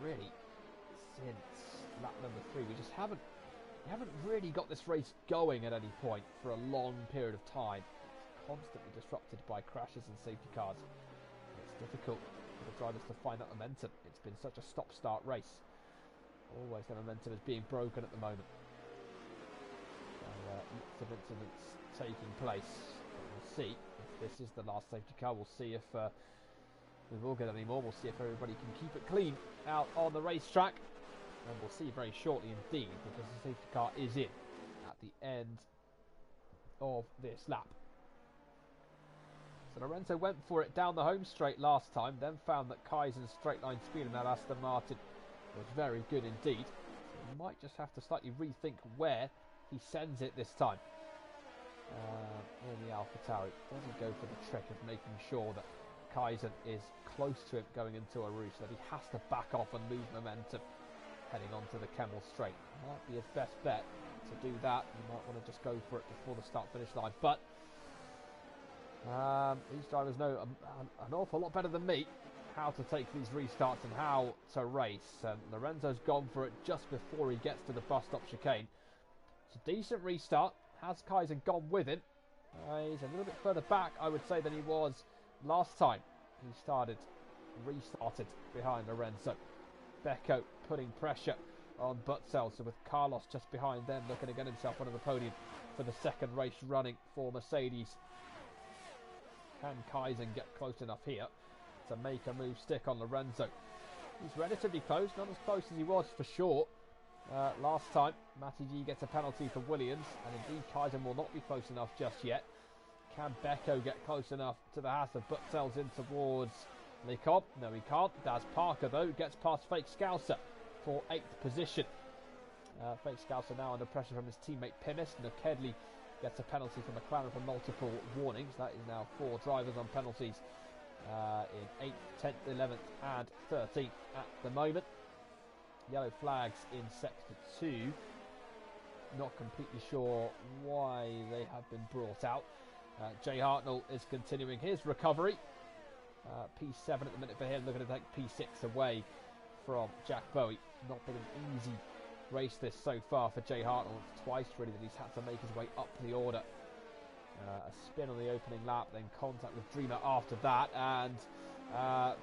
really, since lap number 3, we haven't really got this race going at any point for a long period of time. It's constantly disrupted by crashes and safety cars. It's difficult for the drivers to find that momentum. It's been such a stop-start race. Always the momentum is being broken at the moment. Lots of incidents taking place. But we'll see if this is the last safety car. We'll see if we will get any more. We'll see if everybody can keep it clean out on the racetrack. And we'll see very shortly indeed, because the safety car is in at the end of this lap. So Lorenzo went for it down the home straight last time, then found that Kaisen's straight line speed in that Aston Martin was very good indeed. So he might just have to slightly rethink where he sends it this time. In the AlphaTauri, doesn't go for the trick of making sure that Kaisen is close to him going into a roost, so that he has to back off and lose momentum heading onto the Kemmel Straight. Might be his best bet to do that. You might want to just go for it before the start-finish line, but these drivers know an awful lot better than me how to take these restarts and how to race. Lorenzo's gone for it just before he gets to the bus stop chicane. It's a decent restart. Has Kaisen gone with him? He's a little bit further back, I would say, than he was last time. He restarted behind Lorenzo. Becco putting pressure on Butzel, so with Carlos just behind them, looking to get himself onto the podium for the second race running for Mercedes. Can Kaizen get close enough here to make a move stick on Lorenzo? He's relatively close, not as close as he was for sure last time. Matty G gets a penalty for Williams, and indeed Kaizen will not be close enough just yet. Can Becco get close enough to the Haas of Butzel's in towards Lecombe? No, he can't. Daz Parker, though, gets past Fake Scouser for 8th position. Fake Scouser now under pressure from his teammate Pinnis. Kedley gets a penalty for McLaren for multiple warnings. That is now 4 drivers on penalties in 8th, 10th, 11th and 13th at the moment. Yellow flags in Sector 2. Not completely sure why they have been brought out. Jay Hartnell is continuing his recovery. P7 at the minute for him, looking to take P6 away from Jack Bowie. Not been an easy race this so far for Jay Hartnell. It's twice really that he's had to make his way up the order. A spin on the opening lap, then contact with Dreamer after that, and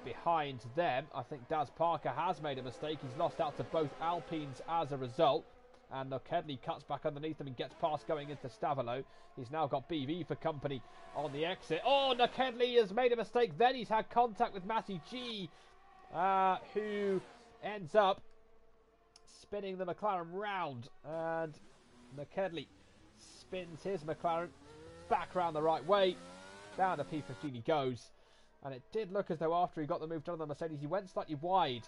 behind them, I think Daz Parker has made a mistake. He's lost out to both Alpines as a result, and Kedley cuts back underneath him and gets past going into Stavolo. He's now got BV for company on the exit. Oh, Kedley has made a mistake. Then he's had contact with Matty G, who ends up spinning the McLaren round, and Kedley spins his McLaren back round the right way. Down to P15 he goes, and it did look as though after he got the move done on the Mercedes, he went slightly wide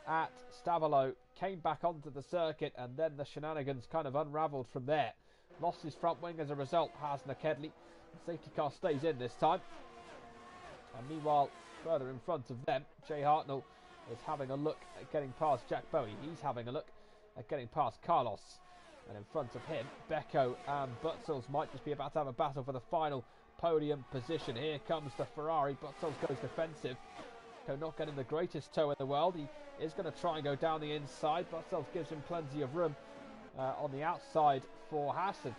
at Stavolo, came back onto the circuit, and then the shenanigans kind of unravelled from there. Lost his front wing as a result, has Kedley. The safety car stays in this time. And meanwhile, further in front of them, Jay Hartnell is having a look at getting past Jack Bowie. He's having a look at getting past Carlos. And in front of him, Becco and Butzel might just be about to have a battle for the final podium position. Here comes the Ferrari. Butzel goes defensive. Becco not getting the greatest toe in the world. He is going to try and go down the inside. Butzel gives him plenty of room on the outside for Hassan.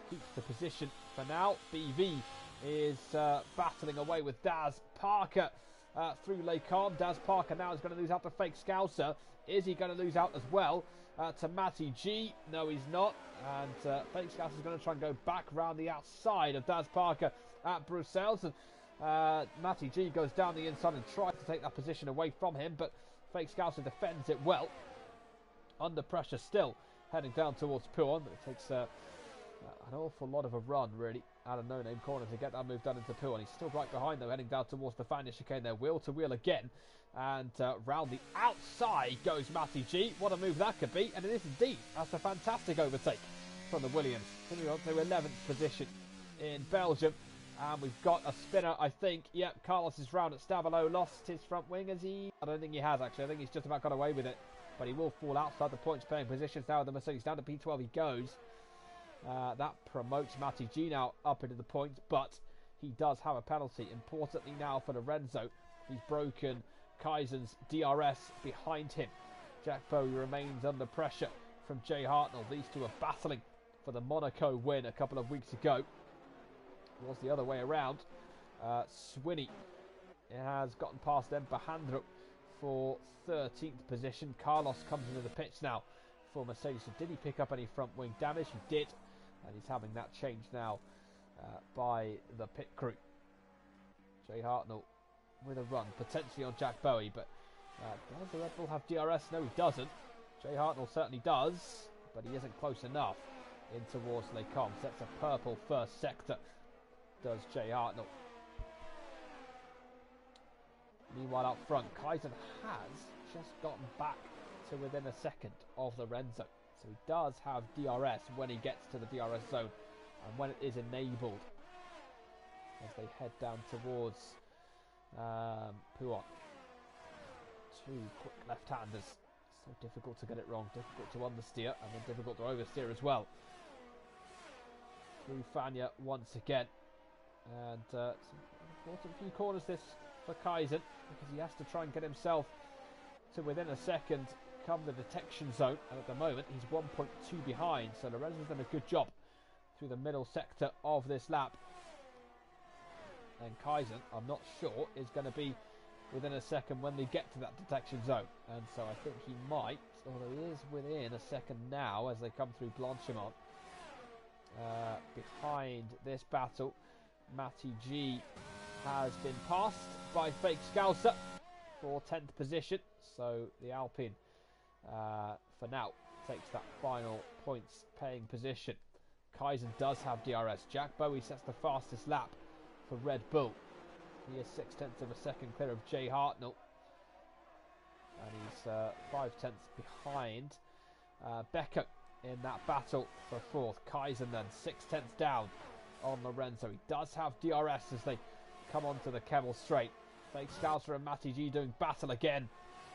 Keeps the position for now. BV is battling away with Daz Parker through Lecombe. Daz Parker now is going to lose out to Fake Scouser. Is he going to lose out as well to Matty G? No, he's not. And Fake Scouser is going to try and go back round the outside of Daz Parker at Bruxelles. And Matty G goes down the inside and tries to take that position away from him, but Fake Scouser defends it well. Under pressure still, heading down towards Pouan, but it takes an awful lot of a run, really, out of no-name corner to get that move done into Pouan. He's still right behind, though, heading down towards the Fania chicane there, wheel-to-wheel again. And round the outside goes Matty G. What a move that could be, and it is indeed. That's a fantastic overtake from the Williams. Coming on to 11th position in Belgium. And we've got a spinner, I think. Yep, Carlos is round at Stavolo. Lost his front wing, has he? I don't think he has, actually. I think he's just about got away with it. But he will fall outside the points-paying positions now with the Mercedes. Down to P12 he goes. That promotes Matty G now up into the points, but he does have a penalty. Importantly now for Lorenzo, he's broken Kaizen's DRS behind him. Jack Bowie remains under pressure from Jay Hartnell. These two are battling for the Monaco win a couple of weeks ago. It was the other way around. Swinney has gotten past them. Bahandro for 13th position. Carlos comes into the pits now for Mercedes. So did he pick up any front wing damage? He did. And he's having that changed now by the pit crew. Jay Hartnell with a run, potentially on Jack Bowie, but does the Red Bull have DRS? No, he doesn't. Jay Hartnell certainly does, but he isn't close enough in towards Lecombe. Sets a purple first sector, does Jay Hartnell. Meanwhile, up front, Kaizen has just gotten back to within a second of Lorenzo. So he does have DRS when he gets to the DRS zone and when it is enabled as they head down towards Pouan. Two quick left-handers. So difficult to get it wrong, difficult to understeer, and then difficult to oversteer as well. Through Fania once again. And some important few corners this for Kaizen, because he has to try and get himself to within a second come the detection zone, and at the moment he's 1.2 behind, so Lorenzo's done a good job through the middle sector of this lap And Kaizen, I'm not sure, is going to be within a second when they get to that detection zone. And so I think he might, although he is within a second now as they come through Blanchimont. Behind this battle, Matty G has been passed by Fake Scouser for 10th position. So the Alpine, for now, takes that final points paying position. Kaizen does have DRS. Jack Bowie sets the fastest lap for Red Bull. He is 0.6 of a second clear of Jay Hartnell. And he's 0.5 behind Becker in that battle for fourth. Kaizen then 0.6 down on Lorenzo. He does have DRS as they come onto the Kemmel Straight. Fake Scouser and Matty G doing battle again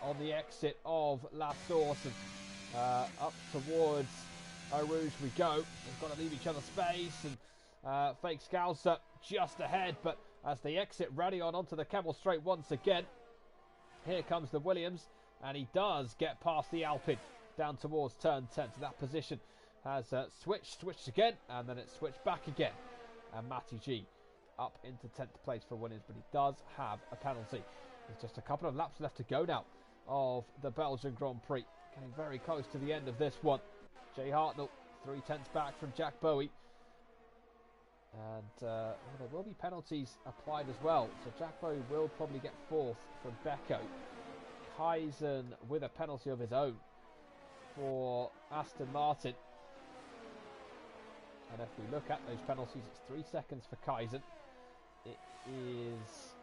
on the exit of La Source. And up towards Eau Rouge we go. We've got to leave each other space. And Fake Scouser just ahead. But as they exit, rally on onto the Kemmel Straight once again. Here comes the Williams. And he does get past the Alpine down towards turn 10. So that position has switched again, and then it switched back again. And Matty G up into 10th place for Williams, but he does have a penalty. There's just a couple of laps left to go now of the Belgian Grand Prix. Getting very close to the end of this one. Jay Hartnell, 0.3 back from Jack Bowie. And there will be penalties applied as well. So Jack Bowie will probably get fourth from Becco. Kaizen with a penalty of his own for Aston Martin. And if we look at those penalties, it's 3 seconds for Kaizen. It is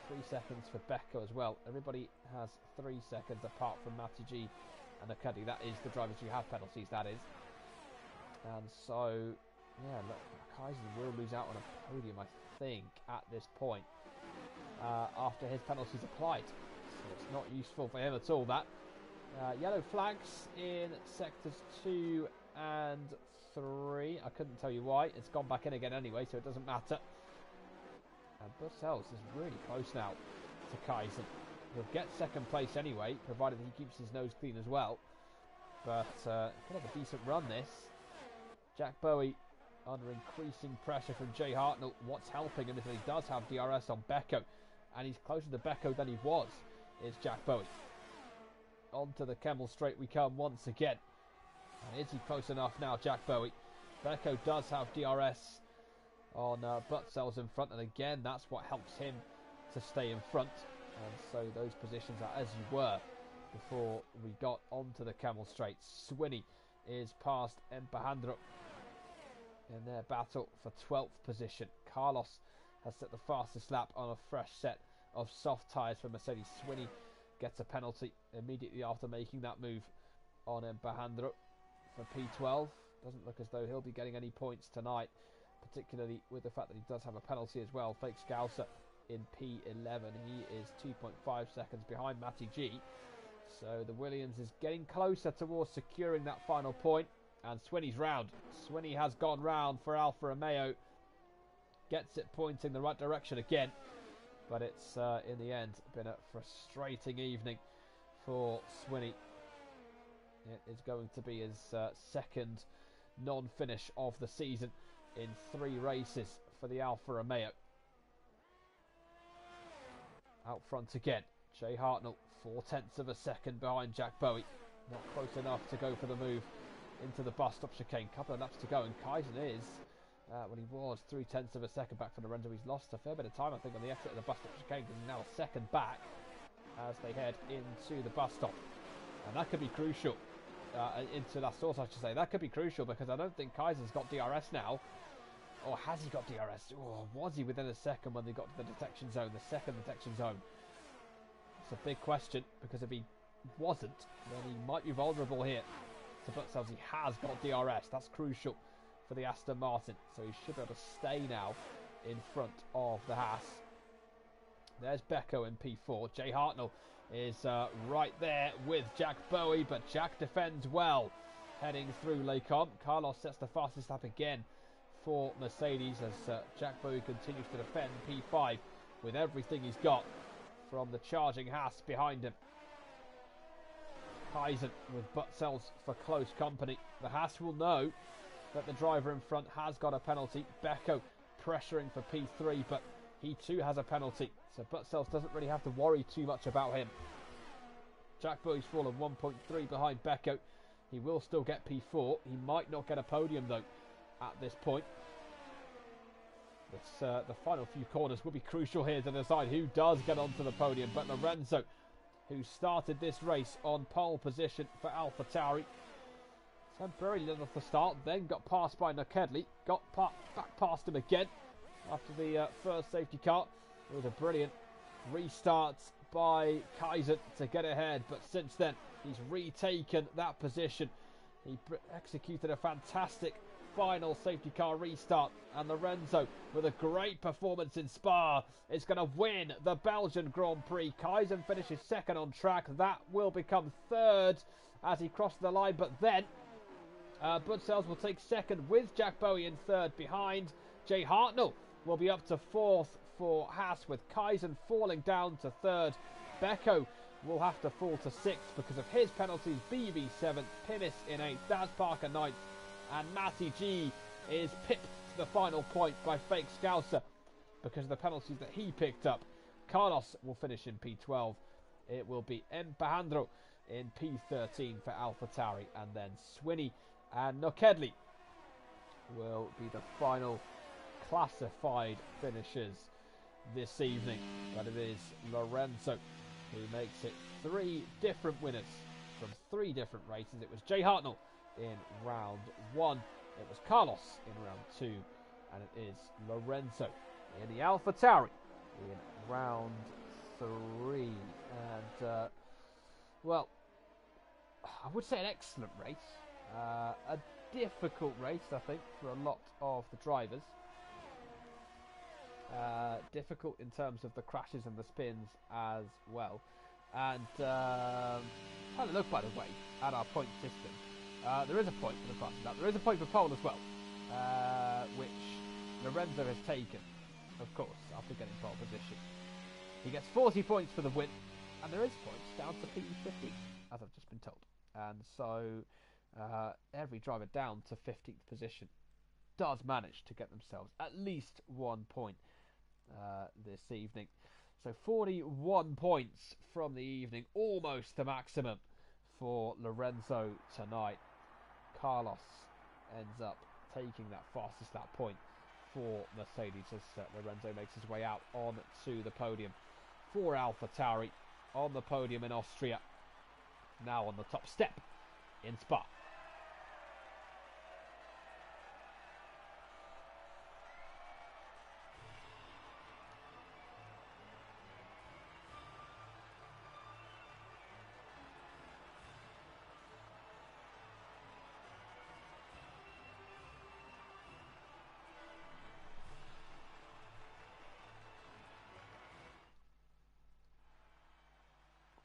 3 seconds for Becco as well. Everybody has 3 seconds apart from Matty G and Akadi. That is the drivers who have penalties, that is. And so, yeah, look, Kaizen will lose out on a podium, I think, at this point. After his penalties applied. So it's not useful for him at all, that. Yellow flags in sectors 2 and 3. I couldn't tell you why. It's gone back in again anyway, so it doesn't matter. And Bussels is really close now to Kaizen. He'll get second place anyway, provided he keeps his nose clean as well. But could have a decent run this. Jack Bowie under increasing pressure from Jay Hartnell. What's helping him is that he does have DRS on Becco. And he's closer to Becco than he was, is Jack Bowie. Onto the Kemmel Straight we come once again. And is he close enough now, Jack Bowie? Becco does have DRS on Butzels in front, and again that's what helps him to stay in front. And so those positions are as you were before we got onto the Kemmel Straight. Swinney is past Empahandro in their battle for 12th position. Carlos has set the fastest lap on a fresh set of soft tyres for Mercedes. Swinney gets a penalty immediately after making that move on Empahandro for P12. Doesn't look as though he'll be getting any points tonight, particularly with the fact that he does have a penalty as well. Fake Scouser in P11. He is 2.5 seconds behind Matty G. So the Williams is getting closer towards securing that final point. And Swinney's round. Swinney has gone round for Alfa Romeo. Gets it pointing the right direction again. But it's, in the end, been a frustrating evening for Swinney. It is going to be his second non-finish of the season in 3 races for the Alfa Romeo. Out front again, Jay Hartnell, 0.4 of a second behind Jack Bowie. Not close enough to go for the move into the bus stop chicane. Couple of laps to go, and Kaizen is, when he was 0.3 of a second back from Lorenzo. He's lost a fair bit of time, I think, on the exit of the bus stop chicane, because he's now a second back as they head into the bus stop. And that could be crucial. Into La Source, I should say. That could be crucial, because I don't think Kaizen's got DRS now. Or has he got DRS? Or was he within a second when they got to the detection zone, the second detection zone? It's a big question, because if he wasn't, then he might be vulnerable here to Butzels. He has got DRS. That's crucial for the Aston Martin. So he should be able to stay now in front of the Haas. There's Becco in P4. Jay Hartnell is right there with Jack Bowie, but Jack defends well heading through Les Combes. Carlos sets the fastest lap again for Mercedes as Jack Bowie continues to defend P5 with everything he's got from the charging Haas behind him. Kaizen with Butzels for close company. The Haas will know that the driver in front has got a penalty. Becco pressuring for P3, but he too has a penalty, so Butsells doesn't really have to worry too much about him. Jack Bowie's fallen 1.3 behind Becco. He will still get P4. He might not get a podium though at this point. The final few corners will be crucial here to decide who does get onto the podium. But Lorenzo, who started this race on pole position for AlphaTauri, temporarily led off the start, then got passed by Nokedli, got back past him again after the first safety car. It was a brilliant restart by Kaizen to get ahead, but since then he's retaken that position. He executed a fantastic final safety car restart, and Lorenzo, with a great performance in Spa, is going to win the Belgian Grand Prix. Kaizen finishes second on track. That will become third as he crosses the line, but then Butsells will take second with Jack Bowie in third behind. Jay Hartnell will be up to fourth for Haas, with Kaizen falling down to third. Becco will have to fall to sixth because of his penalties. BV seventh, Pinnis in eighth, Daz Parker ninth, and Matty G is pipped to the final point by Fake Scouser because of the penalties that he picked up. Carlos will finish in P12. It will be Mpahandro in P13 for AlphaTauri, and then Swinney and Nokedli will be the final classified finishers this evening. But it is Lorenzo who makes it three different winners from three different races. It was Jay Hartnell in round one, it was Carlos in round two, and it is Lorenzo in the AlphaTauri in round three. And well, I would say an excellent race, a difficult race I think for a lot of the drivers. Difficult in terms of the crashes and the spins as well. And had a look, by the way, at our point system. There is a point for the class of that. There is a point for pole as well, which Lorenzo has taken, of course, after getting pole position. He gets 40 points for the win, and there is points down to P15, as I've just been told. And so every driver down to 15th position does manage to get themselves at least 1 point this evening. So 41 points from the evening, almost the maximum for Lorenzo tonight. Carlos ends up taking that fastest lap point for Mercedes as Lorenzo makes his way out onto the podium for AlphaTauri on the podium in Austria. Now on the top step in Spa.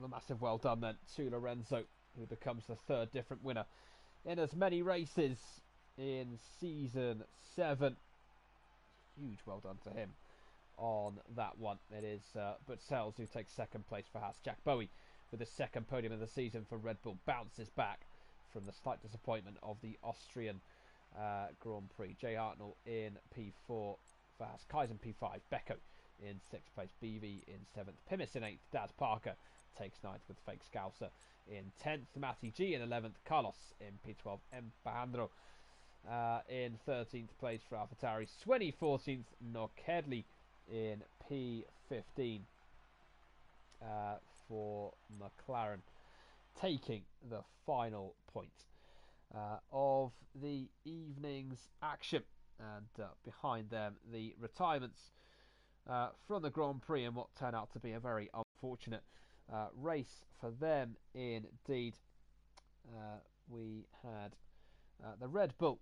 A massive well done then to Lorenzo, who becomes the third different winner in as many races in season 7. Huge well done to him on that one. It is Butsells who takes second place for Haas. Jack Bowie with his second podium of the season for Red Bull bounces back from the slight disappointment of the Austrian Grand Prix. Jay Hartnell in P4 for Haas. Kaizen P5. Becco in 6th place. BV in 7th. Pimis in 8th. Daz Parker takes 9th with Fake Scouser in 10th. Matty G in 11th. Carlos in P12. Mpahandro in 13th place for AlphaTauri. Swinney 14th. Nokedli in P15 for McLaren, taking the final point of the evening's action. And behind them, the retirements from the Grand Prix in what turned out to be a very unfortunate race for them indeed. We had the Red Bull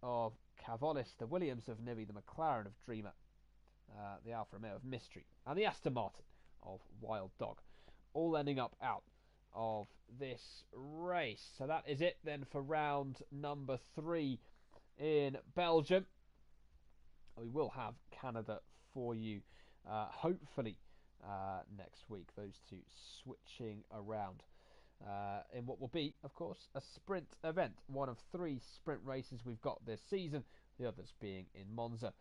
of Cavallis, the Williams of Nibby, the McLaren of Dreamer, the Alfa Romeo of Mystery, and the Aston Martin of Wild Dog, all ending up out of this race. So that is it then for round number 3 in Belgium. We will have Canada for you hopefully next week, those two switching around in what will be, of course, a sprint event. One of 3 sprint races we've got this season, the others being in Monza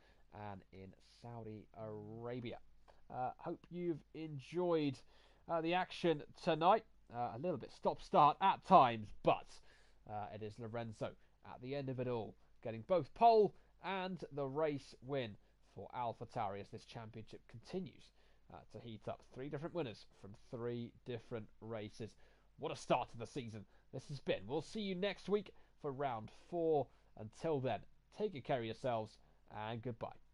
and in Saudi Arabia. Hope you've enjoyed the action tonight. A little bit stop-start at times, but it is Lorenzo at the end of it all, getting both pole and the race win for AlphaTauri as this championship continues to heat up. 3 different winners from 3 different races. What a start to the season this has been. We'll see you next week for round 4. Until then, take good care of yourselves and goodbye.